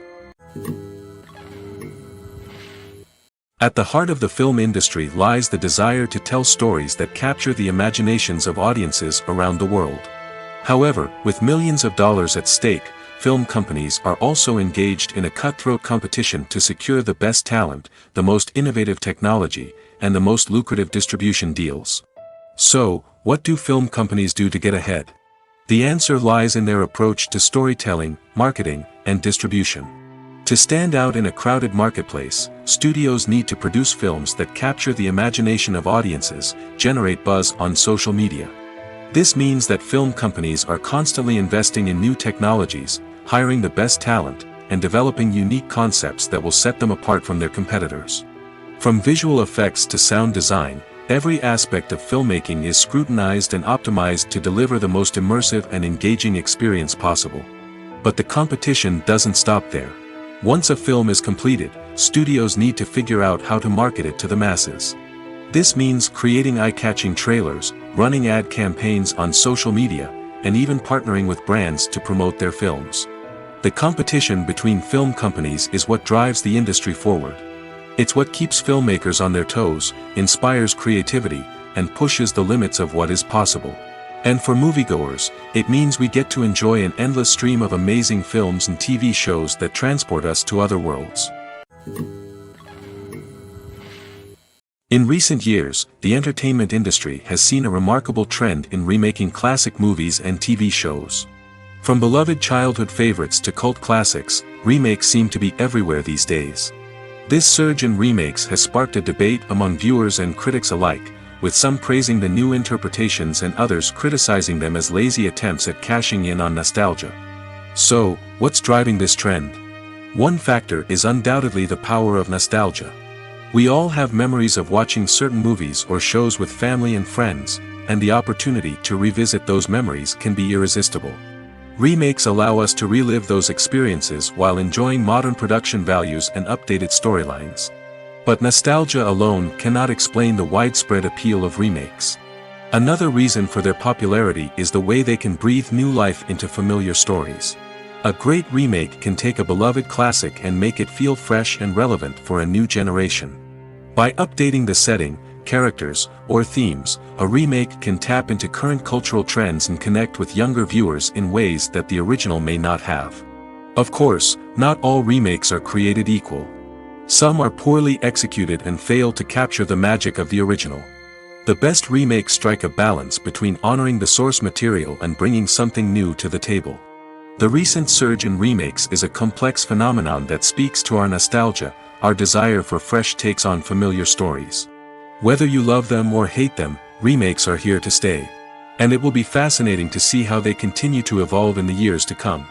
At the heart of the film industry lies the desire to tell stories that capture the imaginations of audiences around the world. However, with millions of dollars at stake, film companies are also engaged in a cutthroat competition to secure the best talent, the most innovative technology, and the most lucrative distribution deals. So, what do film companies do to get ahead? The answer lies in their approach to storytelling, marketing, and distribution. To stand out in a crowded marketplace, studios need to produce films that capture the imagination of audiences, generate buzz on social media. This means that film companies are constantly investing in new technologies, hiring the best talent, and developing unique concepts that will set them apart from their competitors. From visual effects to sound design, every aspect of filmmaking is scrutinized and optimized to deliver the most immersive and engaging experience possible. But the competition doesn't stop there. Once a film is completed, studios need to figure out how to market it to the masses. This means creating eye-catching trailers, running ad campaigns on social media, and even partnering with brands to promote their films. The competition between film companies is what drives the industry forward. It's what keeps filmmakers on their toes, inspires creativity, and pushes the limits of what is possible. And for moviegoers, it means we get to enjoy an endless stream of amazing films and TV shows that transport us to other worlds. In recent years, the entertainment industry has seen a remarkable trend in remaking classic movies and TV shows. From beloved childhood favorites to cult classics, remakes seem to be everywhere these days. This surge in remakes has sparked a debate among viewers and critics alike, with some praising the new interpretations and others criticizing them as lazy attempts at cashing in on nostalgia. So, what's driving this trend? One factor is undoubtedly the power of nostalgia. We all have memories of watching certain movies or shows with family and friends, and the opportunity to revisit those memories can be irresistible. Remakes allow us to relive those experiences while enjoying modern production values and updated storylines. But nostalgia alone cannot explain the widespread appeal of remakes. Another reason for their popularity is the way they can breathe new life into familiar stories. A great remake can take a beloved classic and make it feel fresh and relevant for a new generation. By updating the setting, characters, or themes, a remake can tap into current cultural trends and connect with younger viewers in ways that the original may not have. Of course, not all remakes are created equal. Some are poorly executed and fail to capture the magic of the original. The best remakes strike a balance between honoring the source material and bringing something new to the table. The recent surge in remakes is a complex phenomenon that speaks to our nostalgia, our desire for fresh takes on familiar stories. Whether you love them or hate them, remakes are here to stay. And it will be fascinating to see how they continue to evolve in the years to come.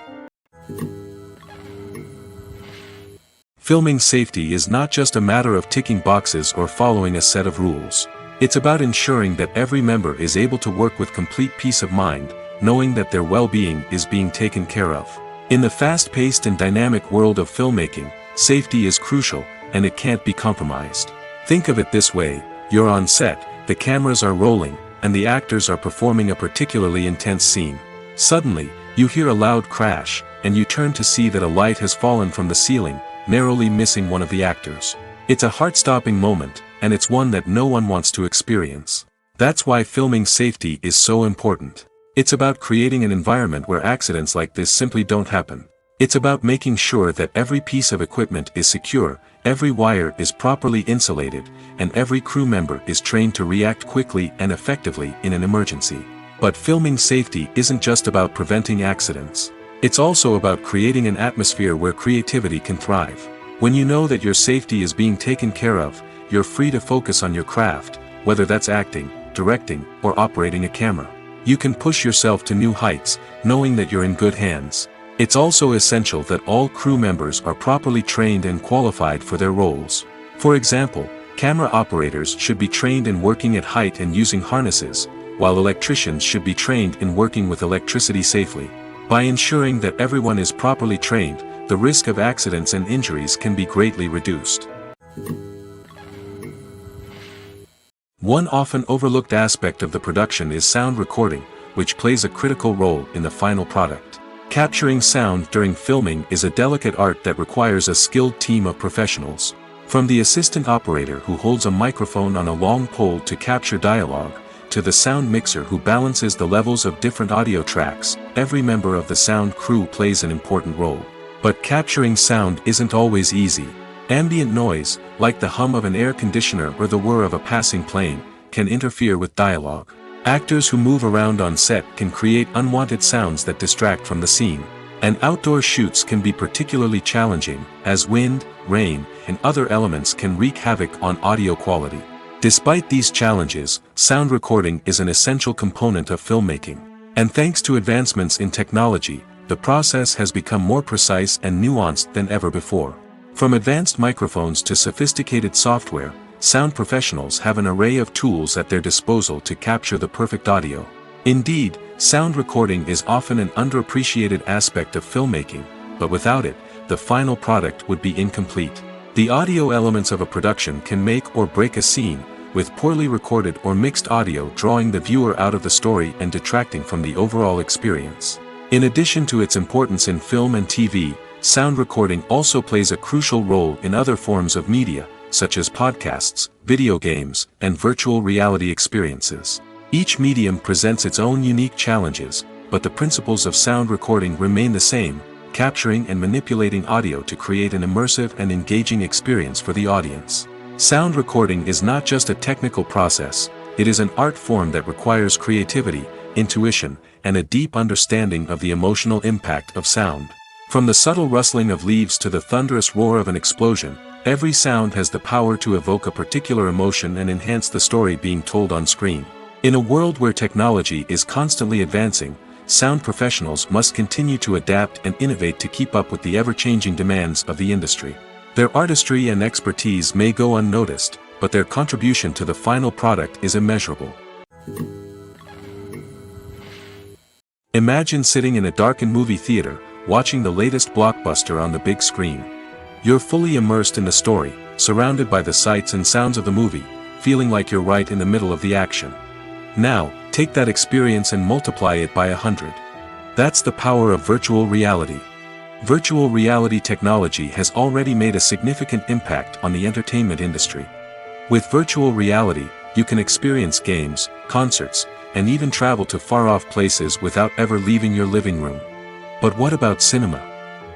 Filming safety is not just a matter of ticking boxes or following a set of rules. It's about ensuring that every member is able to work with complete peace of mind, knowing that their well-being is being taken care of. In the fast-paced and dynamic world of filmmaking, safety is crucial, and it can't be compromised. Think of it this way: you're on set, the cameras are rolling, and the actors are performing a particularly intense scene. Suddenly, you hear a loud crash, and you turn to see that a light has fallen from the ceiling, narrowly missing one of the actors. It's a heart-stopping moment, and it's one that no one wants to experience. That's why filming safety is so important. It's about creating an environment where accidents like this simply don't happen. It's about making sure that every piece of equipment is secure, every wire is properly insulated, and every crew member is trained to react quickly and effectively in an emergency. But filming safety isn't just about preventing accidents. It's also about creating an atmosphere where creativity can thrive. When you know that your safety is being taken care of, you're free to focus on your craft, whether that's acting, directing, or operating a camera. You can push yourself to new heights, knowing that you're in good hands. It's also essential that all crew members are properly trained and qualified for their roles. For example, camera operators should be trained in working at height and using harnesses, while electricians should be trained in working with electricity safely. By ensuring that everyone is properly trained, the risk of accidents and injuries can be greatly reduced. One often overlooked aspect of the production is sound recording, which plays a critical role in the final product. Capturing sound during filming is a delicate art that requires a skilled team of professionals. From the assistant operator who holds a microphone on a long pole to capture dialogue, to the sound mixer who balances the levels of different audio tracks, every member of the sound crew plays an important role. But capturing sound isn't always easy. Ambient noise, like the hum of an air conditioner or the whir of a passing plane, can interfere with dialogue. Actors who move around on set can create unwanted sounds that distract from the scene. And outdoor shoots can be particularly challenging, as wind, rain, and other elements can wreak havoc on audio quality. Despite these challenges, sound recording is an essential component of filmmaking. And thanks to advancements in technology, the process has become more precise and nuanced than ever before. From advanced microphones to sophisticated software, sound professionals have an array of tools at their disposal to capture the perfect audio. Indeed, sound recording is often an underappreciated aspect of filmmaking, but without it, the final product would be incomplete. The audio elements of a production can make or break a scene, with poorly recorded or mixed audio drawing the viewer out of the story and detracting from the overall experience. In addition to its importance in film and TV, sound recording also plays a crucial role in other forms of media, such as podcasts, video games, and virtual reality experiences. Each medium presents its own unique challenges, but the principles of sound recording remain the same, capturing and manipulating audio to create an immersive and engaging experience for the audience. Sound recording is not just a technical process, it is an art form that requires creativity, intuition, and a deep understanding of the emotional impact of sound. From the subtle rustling of leaves to the thunderous roar of an explosion, every sound has the power to evoke a particular emotion and enhance the story being told on screen. In a world where technology is constantly advancing, sound professionals must continue to adapt and innovate to keep up with the ever-changing demands of the industry. Their artistry and expertise may go unnoticed, but their contribution to the final product is immeasurable. Imagine sitting in a darkened movie theater, watching the latest blockbuster on the big screen. You're fully immersed in the story, surrounded by the sights and sounds of the movie, feeling like you're right in the middle of the action. Now, take that experience and multiply it by 100. That's the power of virtual reality. Virtual reality technology has already made a significant impact on the entertainment industry. With virtual reality, you can experience games, concerts, and even travel to far-off places without ever leaving your living room. But what about cinema?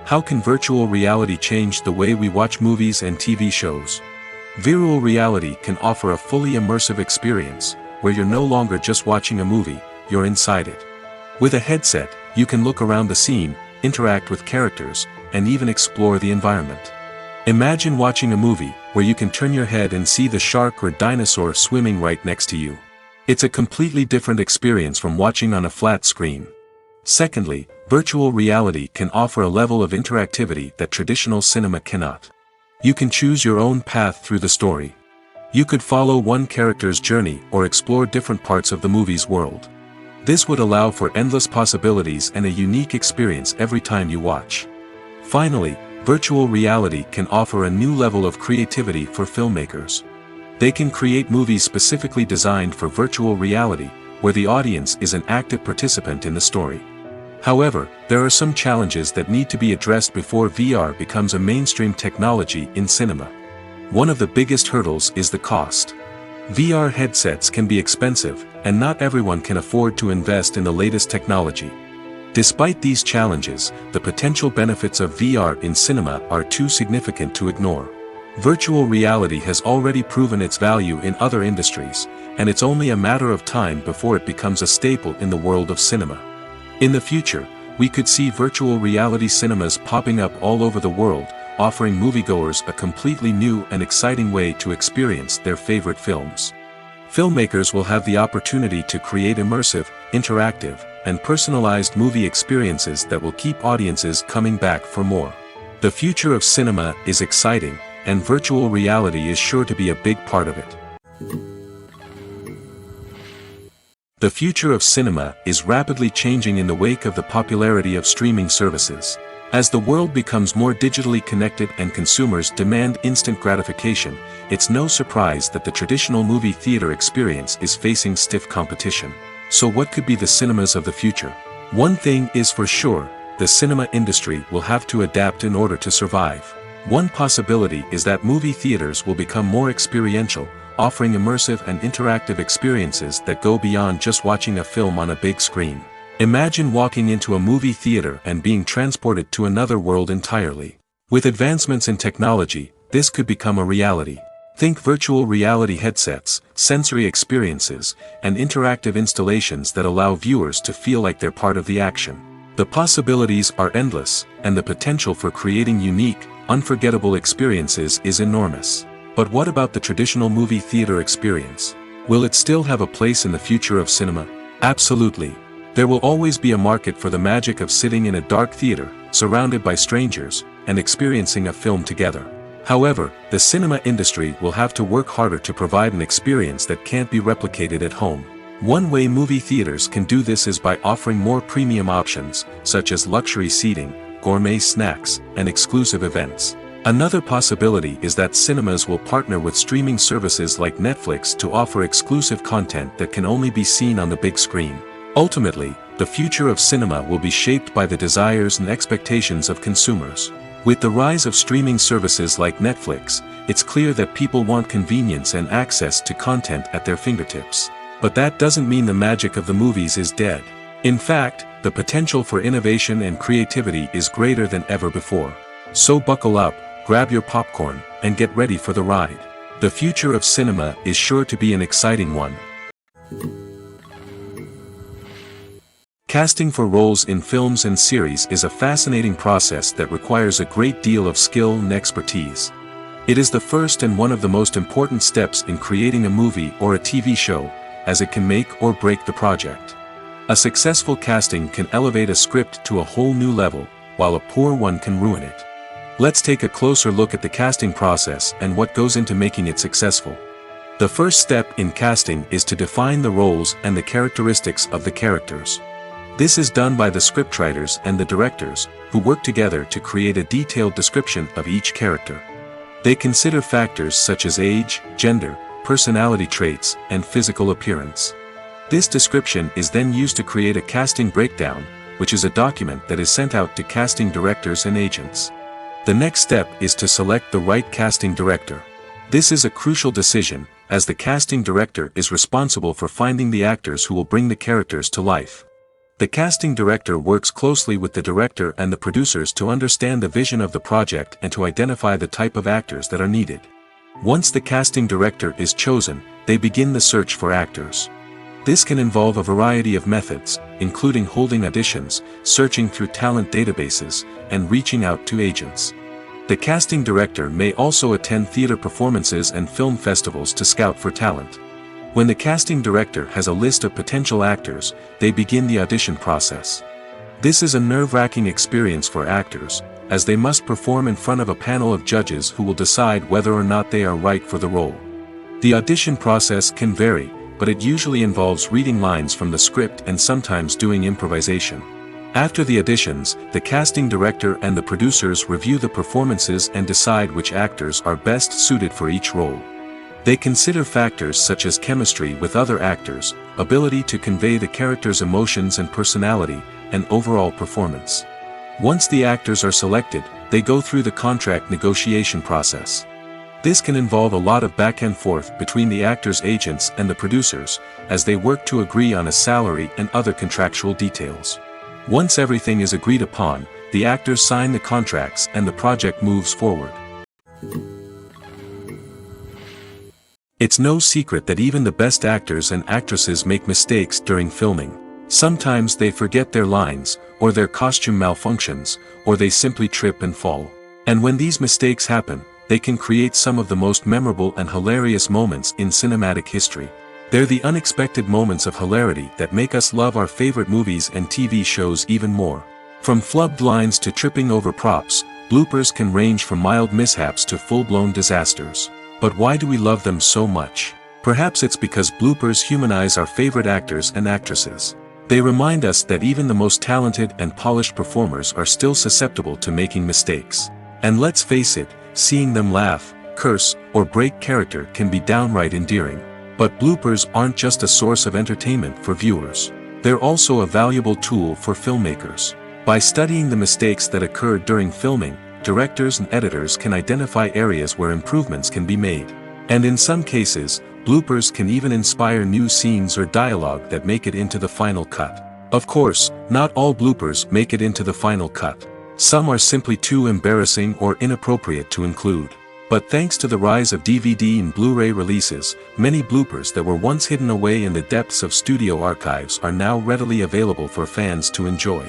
How can virtual reality change the way we watch movies and TV shows? Virtual reality can offer a fully immersive experience, where you're no longer just watching a movie, you're inside it. With a headset, you can look around the scene, interact with characters, and even explore the environment. Imagine watching a movie, where you can turn your head and see the shark or dinosaur swimming right next to you. It's a completely different experience from watching on a flat screen. Secondly, virtual reality can offer a level of interactivity that traditional cinema cannot. You can choose your own path through the story. You could follow one character's journey or explore different parts of the movie's world. This would allow for endless possibilities and a unique experience every time you watch. Finally, virtual reality can offer a new level of creativity for filmmakers. They can create movies specifically designed for virtual reality, where the audience is an active participant in the story. However, there are some challenges that need to be addressed before VR becomes a mainstream technology in cinema. One of the biggest hurdles is the cost. VR headsets can be expensive, and not everyone can afford to invest in the latest technology. Despite these challenges, the potential benefits of VR in cinema are too significant to ignore. Virtual reality has already proven its value in other industries, and it's only a matter of time before it becomes a staple in the world of cinema. In the future, we could see virtual reality cinemas popping up all over the world, offering moviegoers a completely new and exciting way to experience their favorite films. Filmmakers will have the opportunity to create immersive, interactive, and personalized movie experiences that will keep audiences coming back for more. The future of cinema is exciting, and virtual reality is sure to be a big part of it. The future of cinema is rapidly changing in the wake of the popularity of streaming services. As the world becomes more digitally connected and consumers demand instant gratification, it's no surprise that the traditional movie theater experience is facing stiff competition. So what could be the cinemas of the future? One thing is for sure, the cinema industry will have to adapt in order to survive. One possibility is that movie theaters will become more experiential, offering immersive and interactive experiences that go beyond just watching a film on a big screen. Imagine walking into a movie theater and being transported to another world entirely. With advancements in technology, this could become a reality. Think virtual reality headsets, sensory experiences, and interactive installations that allow viewers to feel like they're part of the action. The possibilities are endless, and the potential for creating unique, unforgettable experiences is enormous. But what about the traditional movie theater experience? Will it still have a place in the future of cinema? Absolutely. There will always be a market for the magic of sitting in a dark theater, surrounded by strangers, and experiencing a film together. However, the cinema industry will have to work harder to provide an experience that can't be replicated at home. One way movie theaters can do this is by offering more premium options, such as luxury seating, gourmet snacks, and exclusive events. Another possibility is that cinemas will partner with streaming services like Netflix to offer exclusive content that can only be seen on the big screen. Ultimately, the future of cinema will be shaped by the desires and expectations of consumers. With the rise of streaming services like Netflix, it's clear that people want convenience and access to content at their fingertips. But that doesn't mean the magic of the movies is dead. In fact, the potential for innovation and creativity is greater than ever before. So buckle up, grab your popcorn, and get ready for the ride. The future of cinema is sure to be an exciting one. Casting for roles in films and series is a fascinating process that requires a great deal of skill and expertise. It is the first and one of the most important steps in creating a movie or a TV show, as it can make or break the project. A successful casting can elevate a script to a whole new level, while a poor one can ruin it. Let's take a closer look at the casting process and what goes into making it successful. The first step in casting is to define the roles and the characteristics of the characters. This is done by the scriptwriters and the directors, who work together to create a detailed description of each character. They consider factors such as age, gender, personality traits, and physical appearance. This description is then used to create a casting breakdown, which is a document that is sent out to casting directors and agents. The next step is to select the right casting director. This is a crucial decision, as the casting director is responsible for finding the actors who will bring the characters to life. The casting director works closely with the director and the producers to understand the vision of the project and to identify the type of actors that are needed. Once the casting director is chosen, they begin the search for actors. This can involve a variety of methods, including holding auditions, searching through talent databases, and reaching out to agents. The casting director may also attend theater performances and film festivals to scout for talent. When the casting director has a list of potential actors, they begin the audition process. This is a nerve-wracking experience for actors, as they must perform in front of a panel of judges who will decide whether or not they are right for the role. The audition process can vary, but it usually involves reading lines from the script and sometimes doing improvisation. After the auditions, the casting director and the producers review the performances and decide which actors are best suited for each role. They consider factors such as chemistry with other actors, ability to convey the character's emotions and personality, and overall performance. Once the actors are selected, they go through the contract negotiation process. This can involve a lot of back and forth between the actors' agents and the producers, as they work to agree on a salary and other contractual details. Once everything is agreed upon, the actors sign the contracts and the project moves forward. It's no secret that even the best actors and actresses make mistakes during filming. Sometimes they forget their lines, or their costume malfunctions, or they simply trip and fall. And when these mistakes happen, they can create some of the most memorable and hilarious moments in cinematic history. They're the unexpected moments of hilarity that make us love our favorite movies and TV shows even more. From flubbed lines to tripping over props, bloopers can range from mild mishaps to full-blown disasters. But why do we love them so much? Perhaps it's because bloopers humanize our favorite actors and actresses. They remind us that even the most talented and polished performers are still susceptible to making mistakes. And let's face it, seeing them laugh, curse, or break character can be downright endearing. But bloopers aren't just a source of entertainment for viewers. They're also a valuable tool for filmmakers. By studying the mistakes that occurred during filming, directors and editors can identify areas where improvements can be made. And in some cases, bloopers can even inspire new scenes or dialogue that make it into the final cut. Of course, not all bloopers make it into the final cut. Some are simply too embarrassing or inappropriate to include. But thanks to the rise of DVD and Blu-ray releases, many bloopers that were once hidden away in the depths of studio archives are now readily available for fans to enjoy.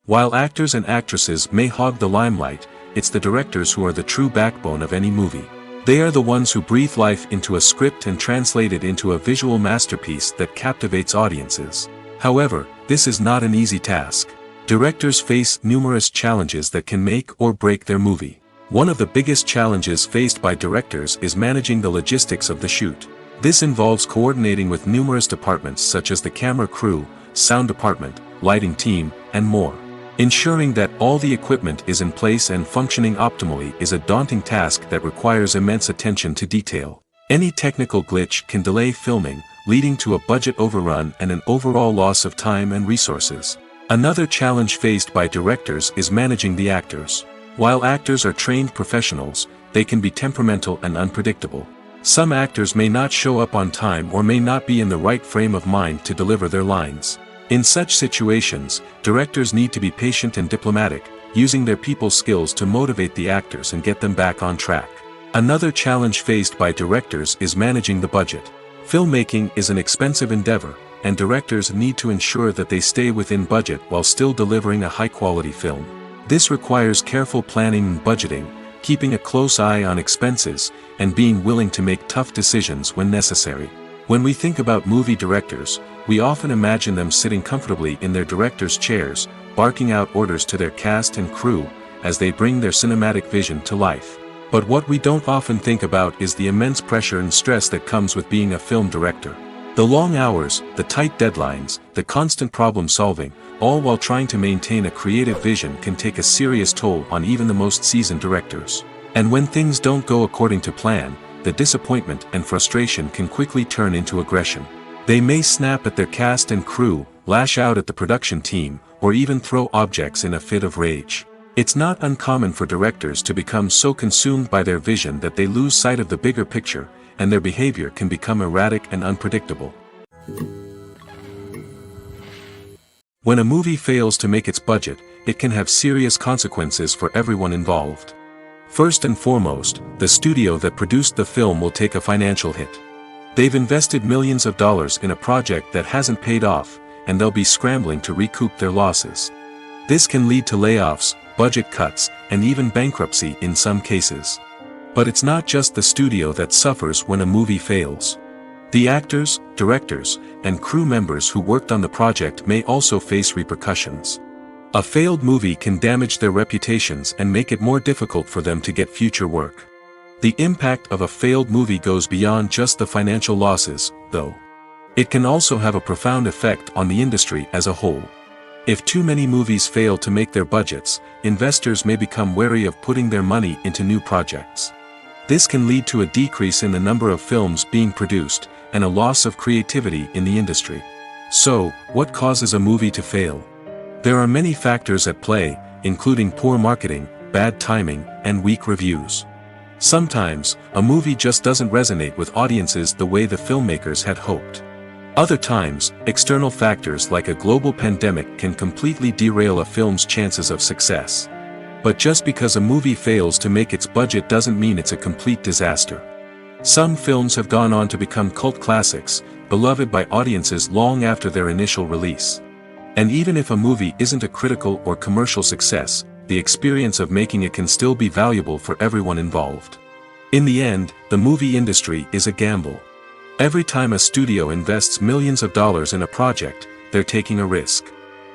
While actors and actresses may hog the limelight, it's the directors who are the true backbone of any movie. They are the ones who breathe life into a script and translate it into a visual masterpiece that captivates audiences. However, this is not an easy task. Directors face numerous challenges that can make or break their movie. One of the biggest challenges faced by directors is managing the logistics of the shoot. This involves coordinating with numerous departments such as the camera crew, sound department, lighting team, and more. Ensuring that all the equipment is in place and functioning optimally is a daunting task that requires immense attention to detail. Any technical glitch can delay filming, leading to a budget overrun and an overall loss of time and resources. Another challenge faced by directors is managing the actors. While actors are trained professionals, they can be temperamental and unpredictable. Some actors may not show up on time or may not be in the right frame of mind to deliver their lines. In such situations, directors need to be patient and diplomatic, using their people skills to motivate the actors and get them back on track. Another challenge faced by directors is managing the budget. Filmmaking is an expensive endeavor, and directors need to ensure that they stay within budget while still delivering a high-quality film. This requires careful planning and budgeting, keeping a close eye on expenses, and being willing to make tough decisions when necessary. When we think about movie directors, we often imagine them sitting comfortably in their director's chairs, barking out orders to their cast and crew, as they bring their cinematic vision to life. But what we don't often think about is the immense pressure and stress that comes with being a film director. The long hours, the tight deadlines, the constant problem solving, all while trying to maintain a creative vision can take a serious toll on even the most seasoned directors. And when things don't go according to plan, the disappointment and frustration can quickly turn into aggression. They may snap at their cast and crew, lash out at the production team, or even throw objects in a fit of rage. It's not uncommon for directors to become so consumed by their vision that they lose sight of the bigger picture, and their behavior can become erratic and unpredictable. When a movie fails to make its budget, it can have serious consequences for everyone involved. First and foremost, the studio that produced the film will take a financial hit. They've invested millions of dollars in a project that hasn't paid off, and they'll be scrambling to recoup their losses. This can lead to layoffs, budget cuts, and even bankruptcy in some cases. But it's not just the studio that suffers when a movie fails. The actors, directors, and crew members who worked on the project may also face repercussions. A failed movie can damage their reputations and make it more difficult for them to get future work. The impact of a failed movie goes beyond just the financial losses, though. It can also have a profound effect on the industry as a whole. If too many movies fail to make their budgets, investors may become wary of putting their money into new projects. This can lead to a decrease in the number of films being produced, and a loss of creativity in the industry. So, what causes a movie to fail? There are many factors at play, including poor marketing, bad timing, and weak reviews. Sometimes, a movie just doesn't resonate with audiences the way the filmmakers had hoped. Other times, external factors like a global pandemic can completely derail a film's chances of success. But just because a movie fails to make its budget doesn't mean it's a complete disaster. Some films have gone on to become cult classics, beloved by audiences long after their initial release. And even if a movie isn't a critical or commercial success, the experience of making it can still be valuable for everyone involved. In the end, the movie industry is a gamble. Every time a studio invests millions of dollars in a project, they're taking a risk.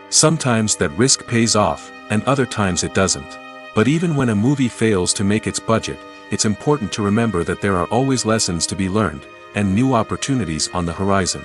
Sometimes that risk pays off, and other times it doesn't. But even when a movie fails to make its budget, it's important to remember that there are always lessons to be learned, and new opportunities on the horizon.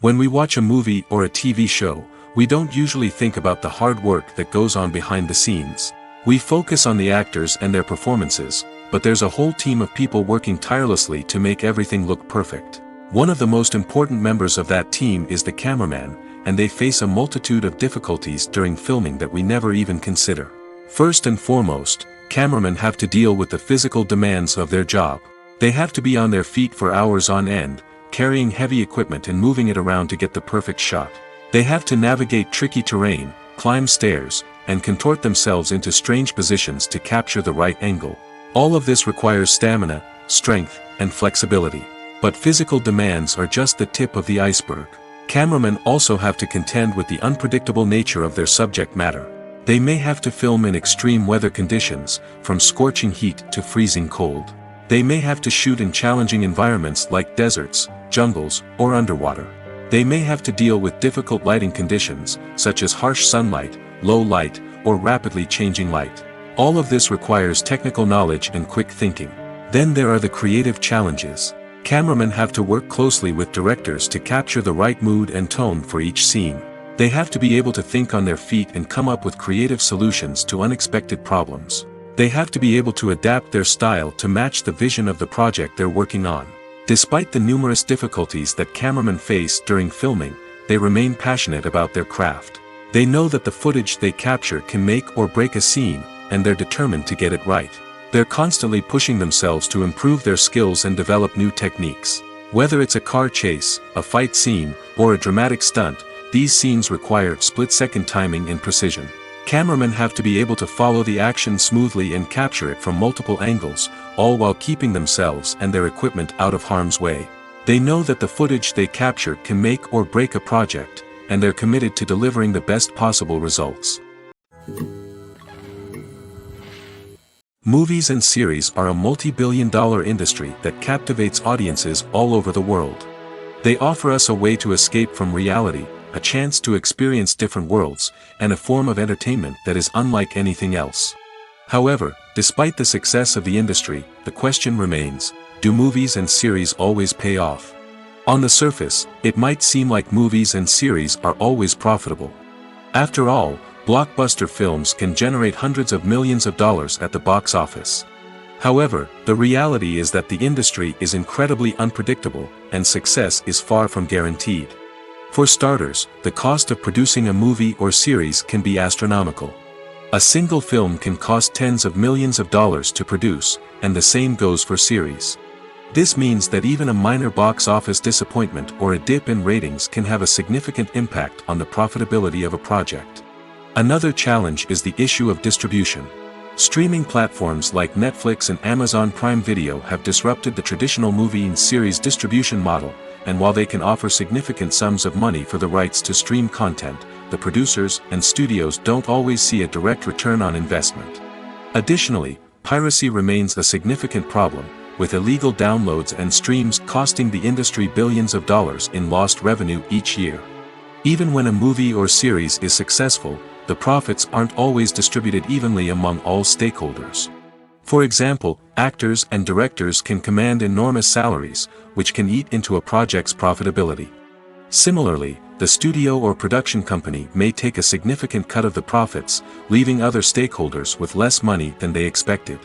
When we watch a movie or a TV show, we don't usually think about the hard work that goes on behind the scenes. We focus on the actors and their performances, but there's a whole team of people working tirelessly to make everything look perfect. One of the most important members of that team is the cameraman, and they face a multitude of difficulties during filming that we never even consider. First and foremost, cameramen have to deal with the physical demands of their job. They have to be on their feet for hours on end, carrying heavy equipment and moving it around to get the perfect shot. They have to navigate tricky terrain, climb stairs, and contort themselves into strange positions to capture the right angle. All of this requires stamina, strength, and flexibility. But physical demands are just the tip of the iceberg. Cameramen also have to contend with the unpredictable nature of their subject matter. They may have to film in extreme weather conditions, from scorching heat to freezing cold. They may have to shoot in challenging environments like deserts, jungles, or underwater. They may have to deal with difficult lighting conditions, such as harsh sunlight, low light, or rapidly changing light. All of this requires technical knowledge and quick thinking. Then there are the creative challenges. Cameramen have to work closely with directors to capture the right mood and tone for each scene. They have to be able to think on their feet and come up with creative solutions to unexpected problems. They have to be able to adapt their style to match the vision of the project they're working on. Despite the numerous difficulties that cameramen face during filming, they remain passionate about their craft. They know that the footage they capture can make or break a scene, and they're determined to get it right. They're constantly pushing themselves to improve their skills and develop new techniques. Whether it's a car chase, a fight scene, or a dramatic stunt, these scenes require split-second timing and precision. Cameramen have to be able to follow the action smoothly and capture it from multiple angles, all while keeping themselves and their equipment out of harm's way. They know that the footage they capture can make or break a project, and they're committed to delivering the best possible results. Movies and series are a multi-billion-dollar industry that captivates audiences all over the world. They offer us a way to escape from reality, a chance to experience different worlds, and a form of entertainment that is unlike anything else. However, despite the success of the industry, the question remains, do movies and series always pay off? On the surface, it might seem like movies and series are always profitable. After all, blockbuster films can generate hundreds of millions of dollars at the box office. However, the reality is that the industry is incredibly unpredictable, and success is far from guaranteed. For starters, the cost of producing a movie or series can be astronomical. A single film can cost tens of millions of dollars to produce, and the same goes for series. This means that even a minor box office disappointment or a dip in ratings can have a significant impact on the profitability of a project. Another challenge is the issue of distribution. Streaming platforms like Netflix and Amazon Prime Video have disrupted the traditional movie and series distribution model, and while they can offer significant sums of money for the rights to stream content, the producers and studios don't always see a direct return on investment. Additionally, piracy remains a significant problem, with illegal downloads and streams costing the industry billions of dollars in lost revenue each year. Even when a movie or series is successful, the profits aren't always distributed evenly among all stakeholders. For example, actors and directors can command enormous salaries, which can eat into a project's profitability. Similarly, the studio or production company may take a significant cut of the profits, leaving other stakeholders with less money than they expected.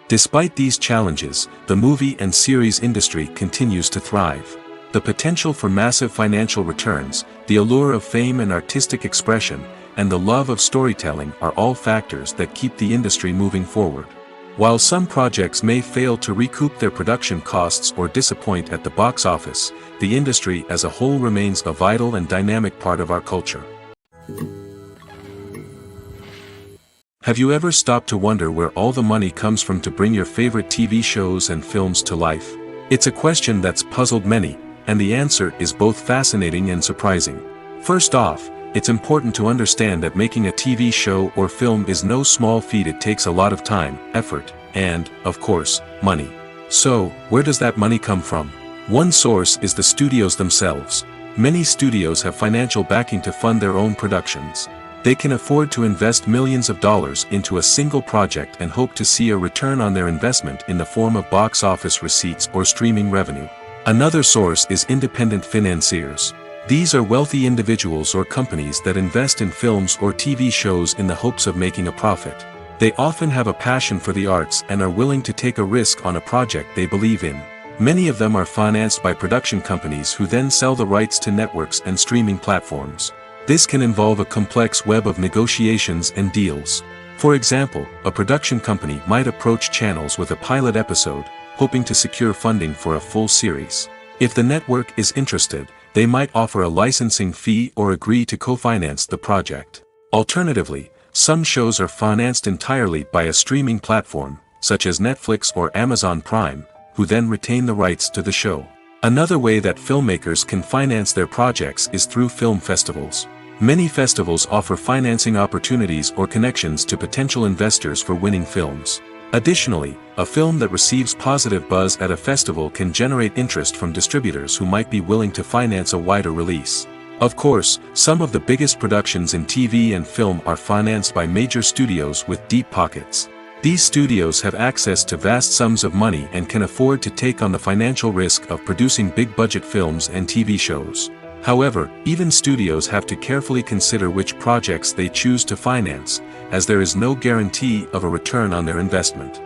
Despite these challenges, the movie and series industry continues to thrive. The potential for massive financial returns, the allure of fame and artistic expression, and the love of storytelling are all factors that keep the industry moving forward. While some projects may fail to recoup their production costs or disappoint at the box office, the industry as a whole remains a vital and dynamic part of our culture. Have you ever stopped to wonder where all the money comes from to bring your favorite TV shows and films to life? It's a question that's puzzled many, and the answer is both fascinating and surprising. First off, it's important to understand that making a TV show or film is no small feat. It takes a lot of time, effort, and, of course, money. So, where does that money come from? One source is the studios themselves. Many studios have financial backing to fund their own productions. They can afford to invest millions of dollars into a single project and hope to see a return on their investment in the form of box office receipts or streaming revenue. Another source is independent financiers. These are wealthy individuals or companies that invest in films or TV shows in the hopes of making a profit. They often have a passion for the arts and are willing to take a risk on a project they believe in. Many of them are financed by production companies who then sell the rights to networks and streaming platforms. This can involve a complex web of negotiations and deals. For example, a production company might approach channels with a pilot episode, hoping to secure funding for a full series. If the network is interested, they might offer a licensing fee or agree to co-finance the project. Alternatively, some shows are financed entirely by a streaming platform, such as Netflix or Amazon Prime, who then retain the rights to the show. Another way that filmmakers can finance their projects is through film festivals. Many festivals offer financing opportunities or connections to potential investors for winning films. Additionally, a film that receives positive buzz at a festival can generate interest from distributors who might be willing to finance a wider release. Of course, some of the biggest productions in TV and film are financed by major studios with deep pockets. These studios have access to vast sums of money and can afford to take on the financial risk of producing big-budget films and TV shows. However, even studios have to carefully consider which projects they choose to finance, as there is no guarantee of a return on their investment.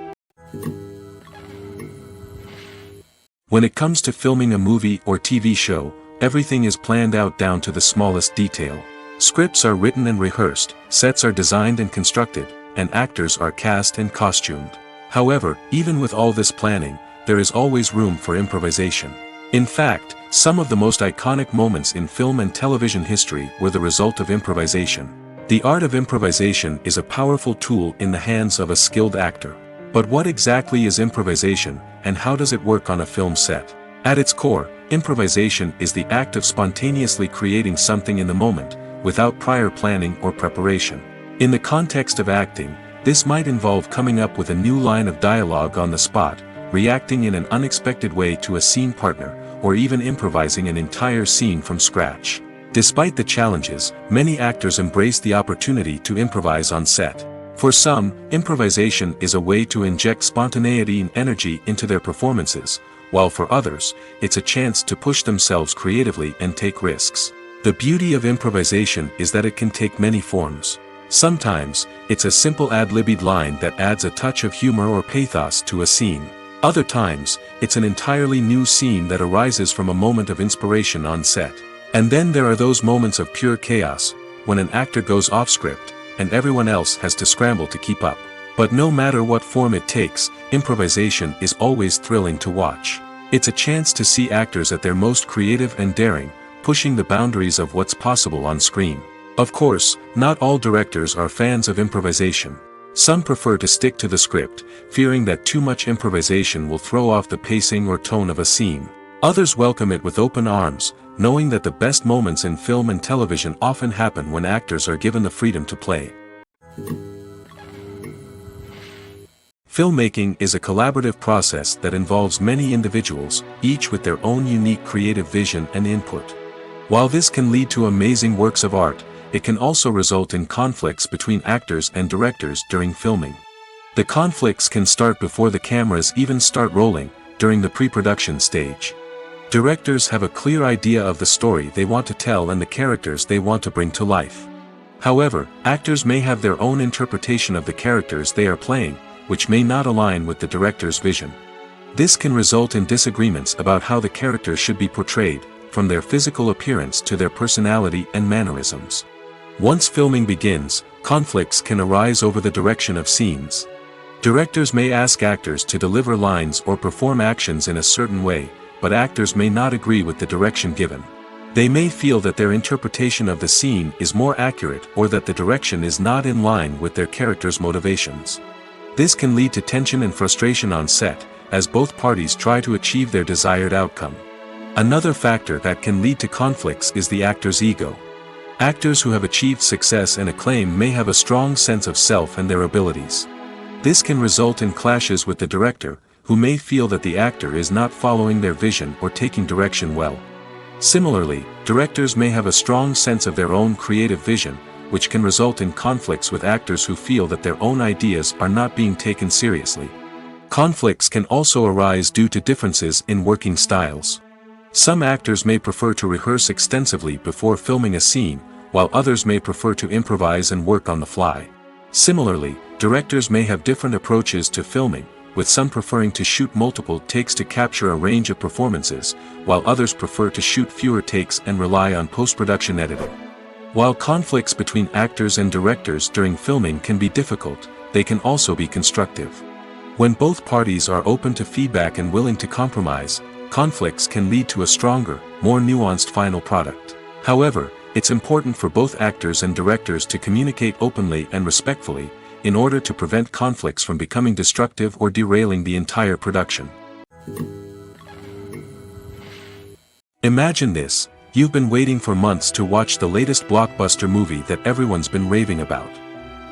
When it comes to filming a movie or TV show, everything is planned out down to the smallest detail. Scripts are written and rehearsed, sets are designed and constructed, and actors are cast and costumed. However, even with all this planning, there is always room for improvisation. In fact, some of the most iconic moments in film and television history were the result of improvisation. The art of improvisation is a powerful tool in the hands of a skilled actor. But what exactly is improvisation, and how does it work on a film set? At its core, improvisation is the act of spontaneously creating something in the moment, without prior planning or preparation. In the context of acting, this might involve coming up with a new line of dialogue on the spot, reacting in an unexpected way to a scene partner, or even improvising an entire scene from scratch. Despite the challenges, many actors embrace the opportunity to improvise on set. For some, improvisation is a way to inject spontaneity and energy into their performances, while for others, it's a chance to push themselves creatively and take risks. The beauty of improvisation is that it can take many forms. Sometimes, it's a simple ad-libbed line that adds a touch of humor or pathos to a scene. Other times, it's an entirely new scene that arises from a moment of inspiration on set. And then there are those moments of pure chaos, when an actor goes off script, and everyone else has to scramble to keep up. But no matter what form it takes, improvisation is always thrilling to watch. It's a chance to see actors at their most creative and daring, pushing the boundaries of what's possible on screen. Of course, not all directors are fans of improvisation. Some prefer to stick to the script, fearing that too much improvisation will throw off the pacing or tone of a scene. Others welcome it with open arms, knowing that the best moments in film and television often happen when actors are given the freedom to play. Filmmaking is a collaborative process that involves many individuals, each with their own unique creative vision and input. While this can lead to amazing works of art, it can also result in conflicts between actors and directors during filming. The conflicts can start before the cameras even start rolling, during the pre-production stage. Directors have a clear idea of the story they want to tell and the characters they want to bring to life. However, actors may have their own interpretation of the characters they are playing, which may not align with the director's vision. This can result in disagreements about how the characters should be portrayed, from their physical appearance to their personality and mannerisms. Once filming begins, conflicts can arise over the direction of scenes. Directors may ask actors to deliver lines or perform actions in a certain way, but actors may not agree with the direction given. They may feel that their interpretation of the scene is more accurate or that the direction is not in line with their character's motivations. This can lead to tension and frustration on set, as both parties try to achieve their desired outcome. Another factor that can lead to conflicts is the actor's ego. Actors who have achieved success and acclaim may have a strong sense of self and their abilities. This can result in clashes with the director, who may feel that the actor is not following their vision or taking direction well. Similarly, directors may have a strong sense of their own creative vision, which can result in conflicts with actors who feel that their own ideas are not being taken seriously. Conflicts can also arise due to differences in working styles. Some actors may prefer to rehearse extensively before filming a scene, while others may prefer to improvise and work on the fly. Similarly, directors may have different approaches to filming, with some preferring to shoot multiple takes to capture a range of performances, while others prefer to shoot fewer takes and rely on post-production editing. While conflicts between actors and directors during filming can be difficult, they can also be constructive. When both parties are open to feedback and willing to compromise, conflicts can lead to a stronger, more nuanced final product. However, it's important for both actors and directors to communicate openly and respectfully, in order to prevent conflicts from becoming destructive or derailing the entire production. Imagine this: you've been waiting for months to watch the latest blockbuster movie that everyone's been raving about.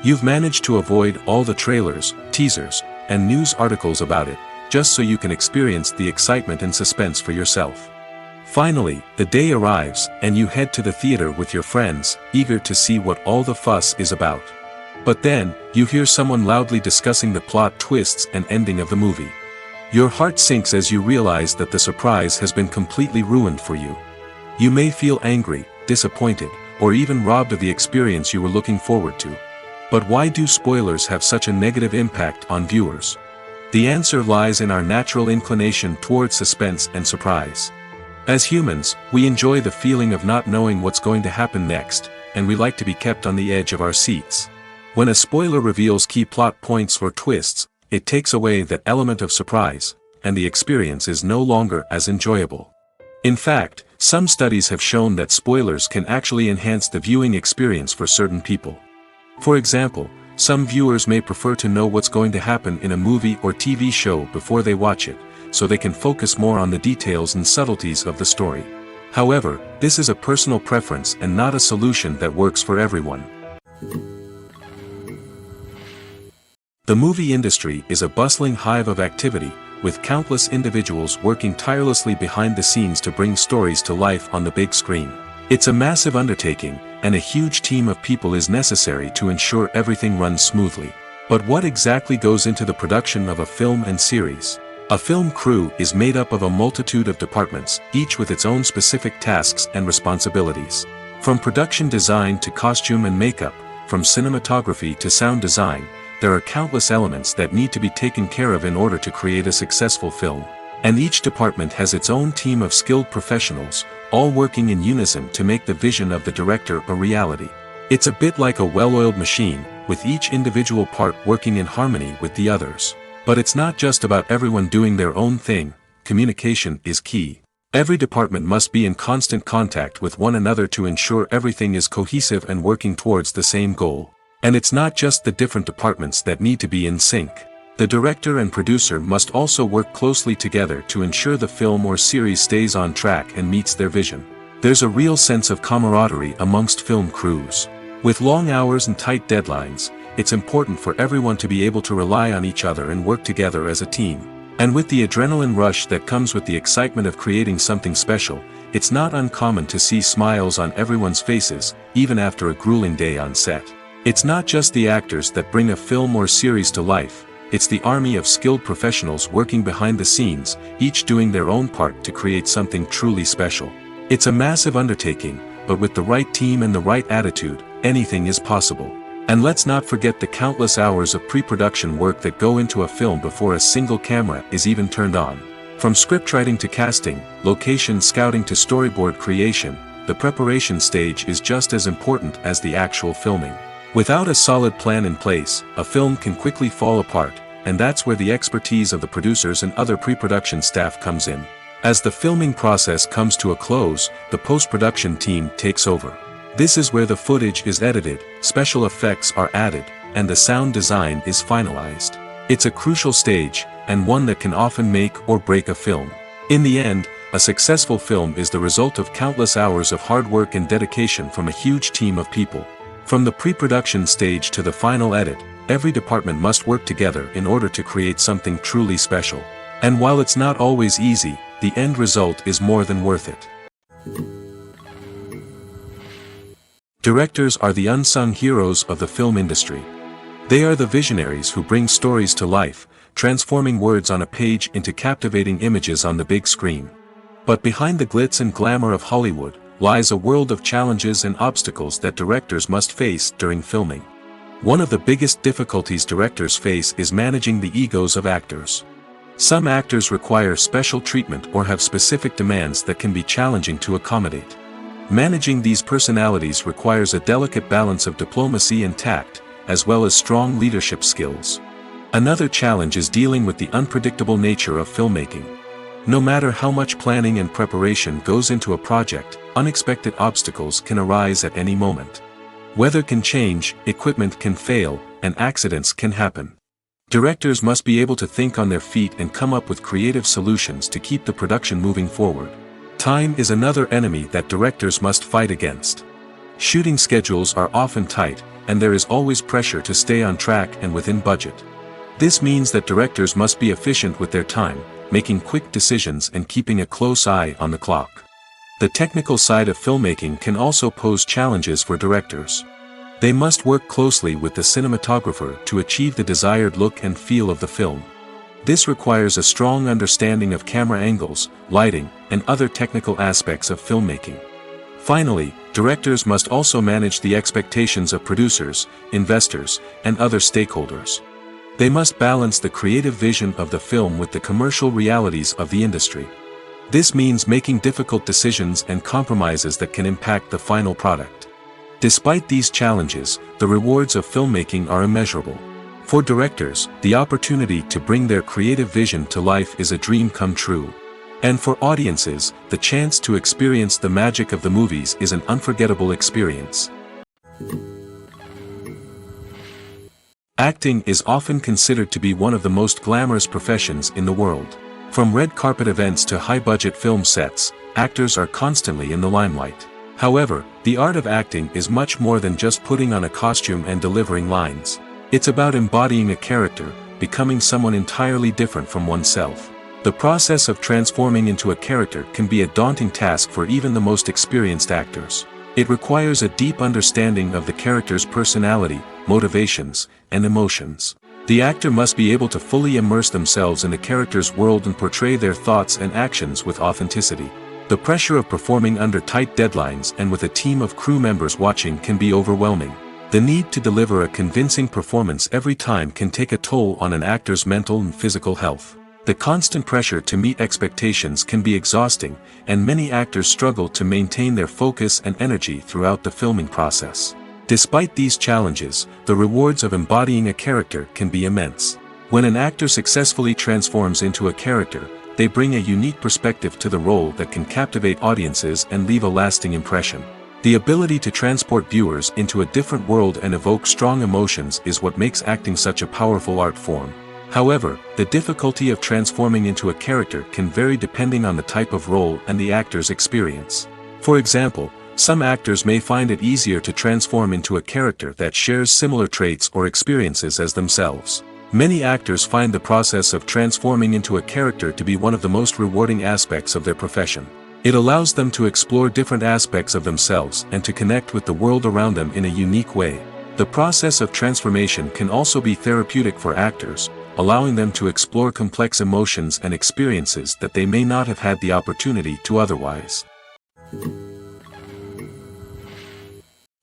You've managed to avoid all the trailers, teasers, and news articles about it, just so you can experience the excitement and suspense for yourself. Finally, the day arrives, and you head to the theater with your friends, eager to see what all the fuss is about. But then, you hear someone loudly discussing the plot twists and ending of the movie. Your heart sinks as you realize that the surprise has been completely ruined for you. You may feel angry, disappointed, or even robbed of the experience you were looking forward to. But why do spoilers have such a negative impact on viewers? The answer lies in our natural inclination towards suspense and surprise. As humans, we enjoy the feeling of not knowing what's going to happen next, and we like to be kept on the edge of our seats. When a spoiler reveals key plot points or twists, It takes away that element of surprise, and the experience is no longer as enjoyable. In fact, some studies have shown that spoilers can actually enhance the viewing experience for certain people. For example, some viewers may prefer to know what's going to happen in a movie or TV show before they watch it, so they can focus more on the details and subtleties of the story. However, this is a personal preference and not a solution that works for everyone. The movie industry is a bustling hive of activity, with countless individuals working tirelessly behind the scenes to bring stories to life on the big screen. It's a massive undertaking, and a huge team of people is necessary to ensure everything runs smoothly. But what exactly goes into the production of a film and series? A film crew is made up of a multitude of departments, each with its own specific tasks and responsibilities. From production design to costume and makeup, from cinematography to sound design, there are countless elements that need to be taken care of in order to create a successful film. And each department has its own team of skilled professionals, all working in unison to make the vision of the director a reality. It's a bit like a well-oiled machine, with each individual part working in harmony with the others. But it's not just about everyone doing their own thing. Communication is key. Every department must be in constant contact with one another to ensure everything is cohesive and working towards the same goal. And it's not just the different departments that need to be in sync. The director and producer must also work closely together to ensure the film or series stays on track and meets their vision. There's a real sense of camaraderie amongst film crews. With long hours and tight deadlines, it's important for everyone to be able to rely on each other and work together as a team. And with the adrenaline rush that comes with the excitement of creating something special, it's not uncommon to see smiles on everyone's faces, even after a grueling day on set. It's not just the actors that bring a film or series to life, it's the army of skilled professionals working behind the scenes, each doing their own part to create something truly special. It's a massive undertaking, but with the right team and the right attitude, anything is possible. And let's not forget the countless hours of pre-production work that go into a film before a single camera is even turned on. From scriptwriting to casting, location scouting to storyboard creation, the preparation stage is just as important as the actual filming. Without a solid plan in place, a film can quickly fall apart, and that's where the expertise of the producers and other pre-production staff comes in. As the filming process comes to a close, the post-production team takes over. This is where the footage is edited, special effects are added, and the sound design is finalized. It's a crucial stage, and one that can often make or break a film. In the end, a successful film is the result of countless hours of hard work and dedication from a huge team of people. From the pre-production stage to the final edit, every department must work together in order to create something truly special. And while it's not always easy, the end result is more than worth it. Directors are the unsung heroes of the film industry. They are the visionaries who bring stories to life, transforming words on a page into captivating images on the big screen. But behind the glitz and glamour of Hollywood, lies a world of challenges and obstacles that directors must face during filming. One of the biggest difficulties directors face is managing the egos of actors. Some actors require special treatment or have specific demands that can be challenging to accommodate. Managing these personalities requires a delicate balance of diplomacy and tact, as well as strong leadership skills. Another challenge is dealing with the unpredictable nature of filmmaking. No matter how much planning and preparation goes into a project, unexpected obstacles can arise at any moment. Weather can change, equipment can fail, and accidents can happen. Directors must be able to think on their feet and come up with creative solutions to keep the production moving forward. Time is another enemy that directors must fight against. Shooting schedules are often tight, and there is always pressure to stay on track and within budget. This means that directors must be efficient with their time, making quick decisions and keeping a close eye on the clock. The technical side of filmmaking can also pose challenges for directors. They must work closely with the cinematographer to achieve the desired look and feel of the film. This requires a strong understanding of camera angles, lighting, and other technical aspects of filmmaking. Finally, directors must also manage the expectations of producers, investors, and other stakeholders. They must balance the creative vision of the film with the commercial realities of the industry. This means making difficult decisions and compromises that can impact the final product. Despite these challenges, the rewards of filmmaking are immeasurable. For directors, the opportunity to bring their creative vision to life is a dream come true. And for audiences, the chance to experience the magic of the movies is an unforgettable experience. Acting is often considered to be one of the most glamorous professions in the world. From red carpet events to high-budget film sets, actors are constantly in the limelight. However, the art of acting is much more than just putting on a costume and delivering lines. It's about embodying a character, becoming someone entirely different from oneself. The process of transforming into a character can be a daunting task for even the most experienced actors. It requires a deep understanding of the character's personality, motivations, and emotions. The actor must be able to fully immerse themselves in the character's world and portray their thoughts and actions with authenticity. The pressure of performing under tight deadlines and with a team of crew members watching can be overwhelming. The need to deliver a convincing performance every time can take a toll on an actor's mental and physical health. The constant pressure to meet expectations can be exhausting, and many actors struggle to maintain their focus and energy throughout the filming process. Despite these challenges, the rewards of embodying a character can be immense. When an actor successfully transforms into a character, they bring a unique perspective to the role that can captivate audiences and leave a lasting impression. The ability to transport viewers into a different world and evoke strong emotions is what makes acting such a powerful art form. However, the difficulty of transforming into a character can vary depending on the type of role and the actor's experience. For example, some actors may find it easier to transform into a character that shares similar traits or experiences as themselves. Many actors find the process of transforming into a character to be one of the most rewarding aspects of their profession. It allows them to explore different aspects of themselves and to connect with the world around them in a unique way. The process of transformation can also be therapeutic for actors, allowing them to explore complex emotions and experiences that they may not have had the opportunity to otherwise.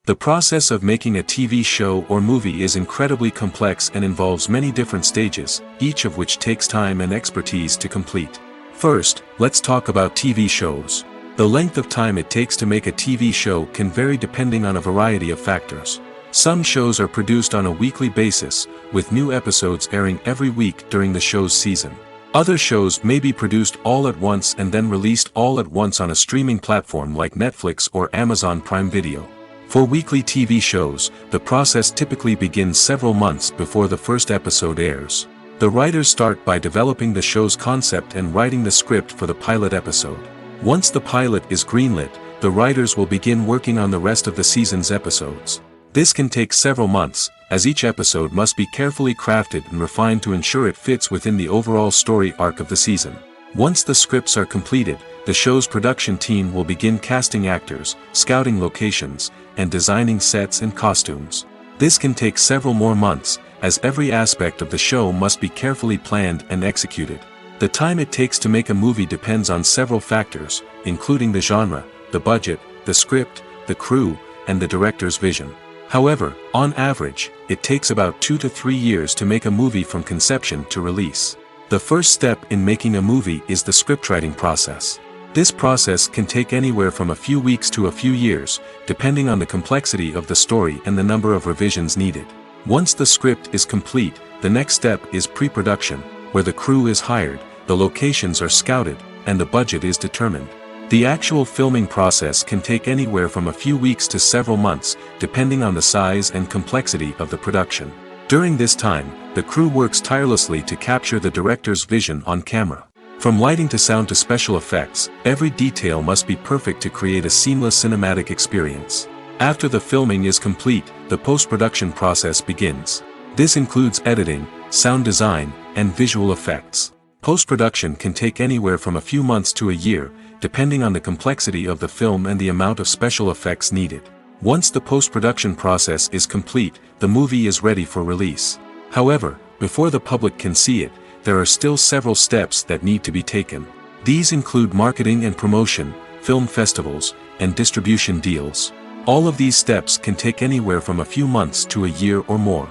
The process of making a TV show or movie is incredibly complex and involves many different stages, each of which takes time and expertise to complete. First, let's talk about TV shows. The length of time it takes to make a TV show can vary depending on a variety of factors. Some shows are produced on a weekly basis, with new episodes airing every week during the show's season. Other shows may be produced all at once and then released all at once on a streaming platform like Netflix or Amazon Prime Video. For weekly TV shows, the process typically begins several months before the first episode airs. The writers start by developing the show's concept and writing the script for the pilot episode. Once the pilot is greenlit, the writers will begin working on the rest of the season's episodes. This can take several months, as each episode must be carefully crafted and refined to ensure it fits within the overall story arc of the season. Once the scripts are completed, the show's production team will begin casting actors, scouting locations, and designing sets and costumes. This can take several more months, as every aspect of the show must be carefully planned and executed. The time it takes to make a movie depends on several factors, including the genre, the budget, the script, the crew, and the director's vision. However, on average, it takes about 2 to 3 years to make a movie from conception to release. The first step in making a movie is the scriptwriting process. This process can take anywhere from a few weeks to a few years, depending on the complexity of the story and the number of revisions needed. Once the script is complete, the next step is pre-production, where the crew is hired, the locations are scouted, and the budget is determined. The actual filming process can take anywhere from a few weeks to several months, depending on the size and complexity of the production. During this time, the crew works tirelessly to capture the director's vision on camera. From lighting to sound to special effects, every detail must be perfect to create a seamless cinematic experience. After the filming is complete, the post-production process begins. This includes editing, sound design, and visual effects. Post-production can take anywhere from a few months to a year, depending on the complexity of the film and the amount of special effects needed. Once the post-production process is complete, the movie is ready for release. However, before the public can see it, there are still several steps that need to be taken. These include marketing and promotion, film festivals, and distribution deals. All of these steps can take anywhere from a few months to a year or more.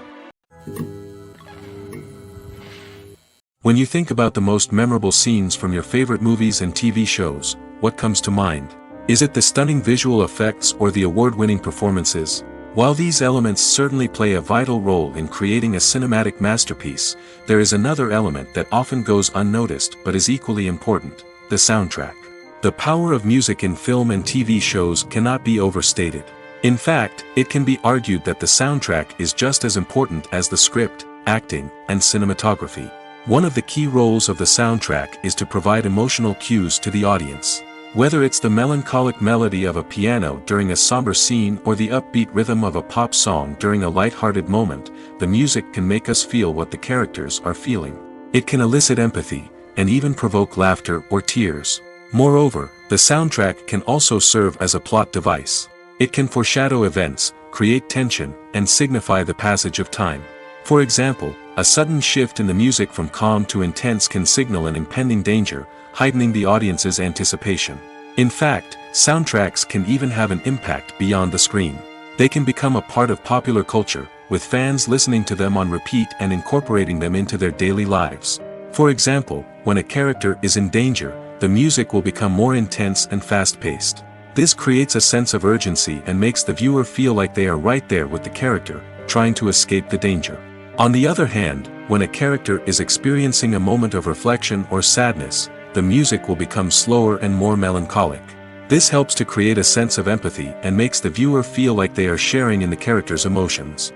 When you think about the most memorable scenes from your favorite movies and TV shows, what comes to mind? Is it the stunning visual effects or the award-winning performances? While these elements certainly play a vital role in creating a cinematic masterpiece, there is another element that often goes unnoticed but is equally important: the soundtrack. The power of music in film and TV shows cannot be overstated. In fact, it can be argued that the soundtrack is just as important as the script, acting, and cinematography. One of the key roles of the soundtrack is to provide emotional cues to the audience. Whether it's the melancholic melody of a piano during a somber scene or the upbeat rhythm of a pop song during a light-hearted moment, the music can make us feel what the characters are feeling. It can elicit empathy, and even provoke laughter or tears. Moreover, the soundtrack can also serve as a plot device. It can foreshadow events, create tension, and signify the passage of time. For example, a sudden shift in the music from calm to intense can signal an impending danger, heightening the audience's anticipation. In fact, soundtracks can even have an impact beyond the screen. They can become a part of popular culture, with fans listening to them on repeat and incorporating them into their daily lives. For example, when a character is in danger, the music will become more intense and fast-paced. This creates a sense of urgency and makes the viewer feel like they are right there with the character, trying to escape the danger. On the other hand, when a character is experiencing a moment of reflection or sadness, the music will become slower and more melancholic. This helps to create a sense of empathy and makes the viewer feel like they are sharing in the character's emotions.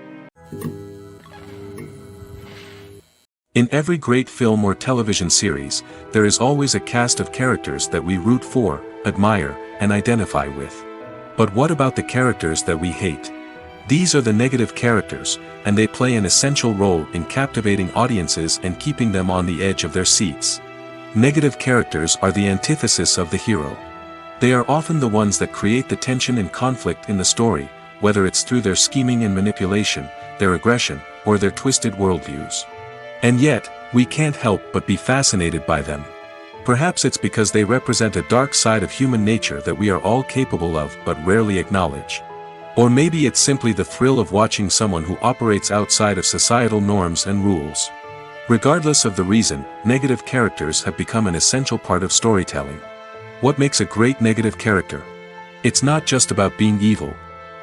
In every great film or television series, there is always a cast of characters that we root for, admire, and identify with. But what about the characters that we hate? These are the negative characters, and they play an essential role in captivating audiences and keeping them on the edge of their seats. Negative characters are the antithesis of the hero. They are often the ones that create the tension and conflict in the story, whether it's through their scheming and manipulation, their aggression, or their twisted worldviews. And yet, we can't help but be fascinated by them. Perhaps it's because they represent a dark side of human nature that we are all capable of but rarely acknowledge. Or maybe it's simply the thrill of watching someone who operates outside of societal norms and rules. Regardless of the reason, negative characters have become an essential part of storytelling. What makes a great negative character? It's not just about being evil.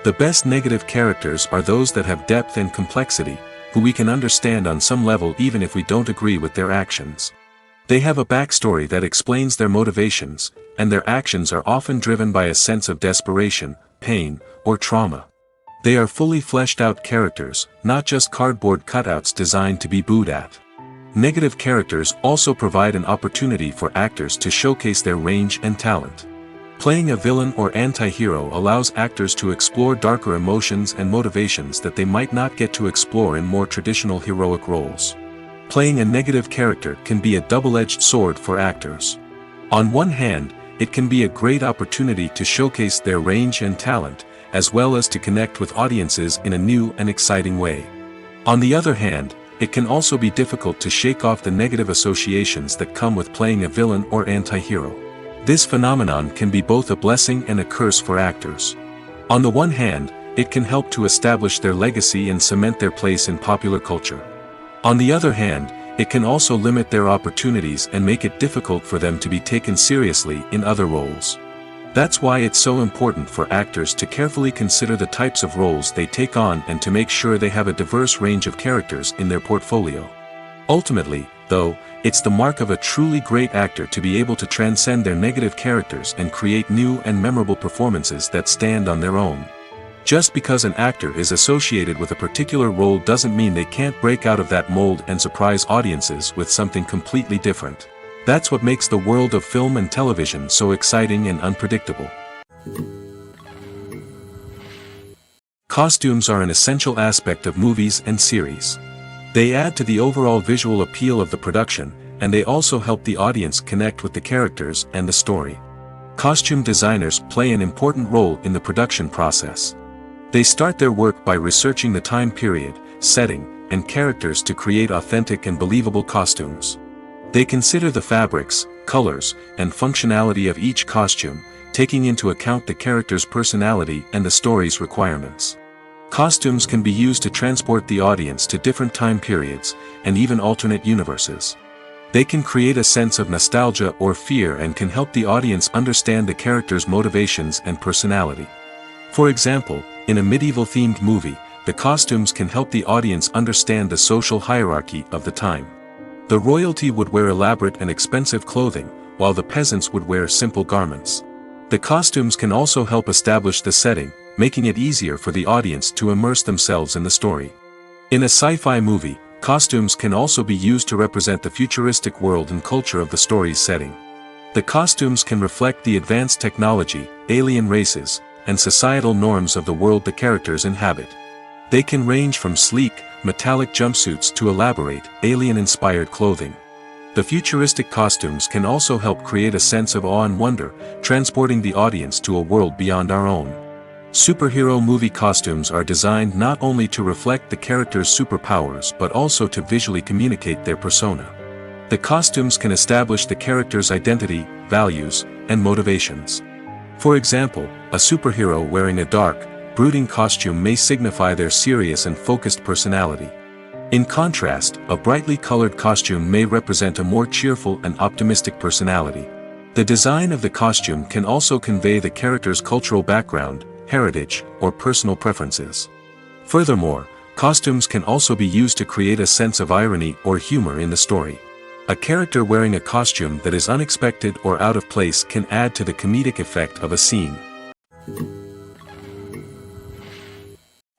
The best negative characters are those that have depth and complexity, who we can understand on some level even if we don't agree with their actions. They have a backstory that explains their motivations, and their actions are often driven by a sense of desperation, pain, or trauma. They are fully fleshed out characters, not just cardboard cutouts designed to be booed at. Negative characters also provide an opportunity for actors to showcase their range and talent. Playing a villain or anti-hero allows actors to explore darker emotions and motivations that they might not get to explore in more traditional heroic roles. Playing a negative character can be a double-edged sword for actors. On one hand, it can be a great opportunity to showcase their range and talent, as well as to connect with audiences in a new and exciting way. On the other hand, it can also be difficult to shake off the negative associations that come with playing a villain or anti-hero. This phenomenon can be both a blessing and a curse for actors. On the one hand, it can help to establish their legacy and cement their place in popular culture. On the other hand, it can also limit their opportunities and make it difficult for them to be taken seriously in other roles. That's why it's so important for actors to carefully consider the types of roles they take on and to make sure they have a diverse range of characters in their portfolio. Ultimately, though, it's the mark of a truly great actor to be able to transcend their negative characters and create new and memorable performances that stand on their own. Just because an actor is associated with a particular role doesn't mean they can't break out of that mold and surprise audiences with something completely different. That's what makes the world of film and television so exciting and unpredictable. Costumes are an essential aspect of movies and series. They add to the overall visual appeal of the production, and they also help the audience connect with the characters and the story. Costume designers play an important role in the production process. They start their work by researching the time period, setting, and characters to create authentic and believable costumes. They consider the fabrics, colors, and functionality of each costume, taking into account the character's personality and the story's requirements. Costumes can be used to transport the audience to different time periods, and even alternate universes. They can create a sense of nostalgia or fear and can help the audience understand the character's motivations and personality. For example, In a medieval-themed movie, the costumes can help the audience understand the social hierarchy of the time. The royalty would wear elaborate and expensive clothing, while the peasants would wear simple garments. The costumes can also help establish the setting, making it easier for the audience to immerse themselves in the story. In a sci-fi movie, costumes can also be used to represent the futuristic world and culture of the story's setting. The costumes can reflect the advanced technology, alien races, and societal norms of the world the characters inhabit. They can range from sleek, metallic jumpsuits to elaborate, alien-inspired clothing. The futuristic costumes can also help create a sense of awe and wonder, transporting the audience to a world beyond our own. Superhero movie costumes are designed not only to reflect the character's superpowers but also to visually communicate their persona. The costumes can establish the character's identity, values, and motivations. For example, a superhero wearing a dark, brooding costume may signify their serious and focused personality. In contrast, a brightly colored costume may represent a more cheerful and optimistic personality. The design of the costume can also convey the character's cultural background, heritage, or personal preferences. Furthermore, costumes can also be used to create a sense of irony or humor in the story. A character wearing a costume that is unexpected or out of place can add to the comedic effect of a scene.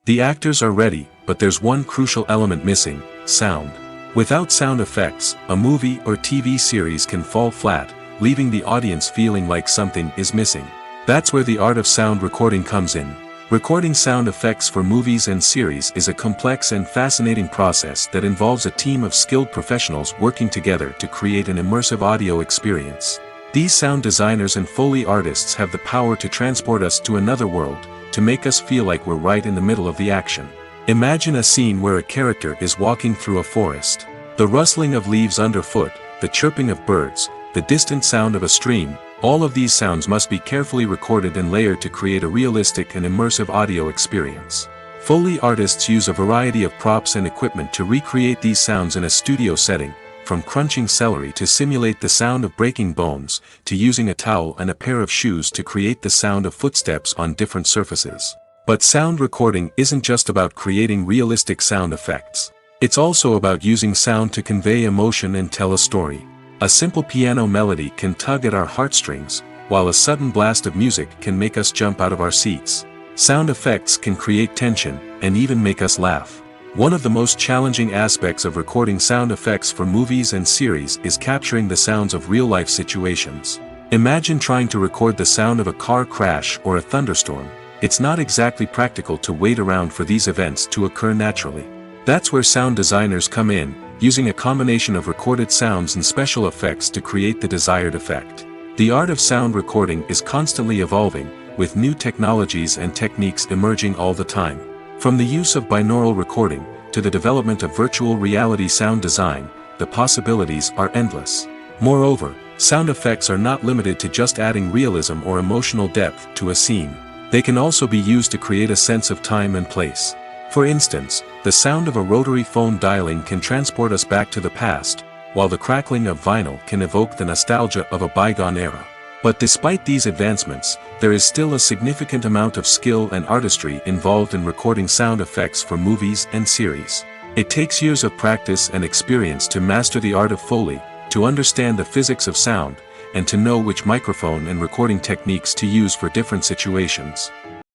The actors are ready, but there's one crucial element missing: sound. Without sound effects, a movie or TV series can fall flat, leaving the audience feeling like something is missing. That's where the art of sound recording comes in. Recording sound effects for movies and series is a complex and fascinating process that involves a team of skilled professionals working together to create an immersive audio experience. These sound designers and Foley artists have the power to transport us to another world, to make us feel like we're right in the middle of the action. Imagine a scene where a character is walking through a forest. The rustling of leaves underfoot, the chirping of birds, the distant sound of a stream, all of these sounds must be carefully recorded and layered to create a realistic and immersive audio experience. Foley artists use a variety of props and equipment to recreate these sounds in a studio setting, from crunching celery to simulate the sound of breaking bones, to using a towel and a pair of shoes to create the sound of footsteps on different surfaces. But sound recording isn't just about creating realistic sound effects. It's also about using sound to convey emotion and tell a story. A simple piano melody can tug at our heartstrings, while a sudden blast of music can make us jump out of our seats. Sound effects can create tension, and even make us laugh. One of the most challenging aspects of recording sound effects for movies and series is capturing the sounds of real-life situations. Imagine trying to record the sound of a car crash or a thunderstorm. It's not exactly practical to wait around for these events to occur naturally. That's where sound designers come in, using a combination of recorded sounds and special effects to create the desired effect. The art of sound recording is constantly evolving, with new technologies and techniques emerging all the time. From the use of binaural recording, to the development of virtual reality sound design, the possibilities are endless. Moreover, sound effects are not limited to just adding realism or emotional depth to a scene. They can also be used to create a sense of time and place. For instance, the sound of a rotary phone dialing can transport us back to the past, while the crackling of vinyl can evoke the nostalgia of a bygone era. But despite these advancements, there is still a significant amount of skill and artistry involved in recording sound effects for movies and series. It takes years of practice and experience to master the art of Foley, to understand the physics of sound, and to know which microphone and recording techniques to use for different situations.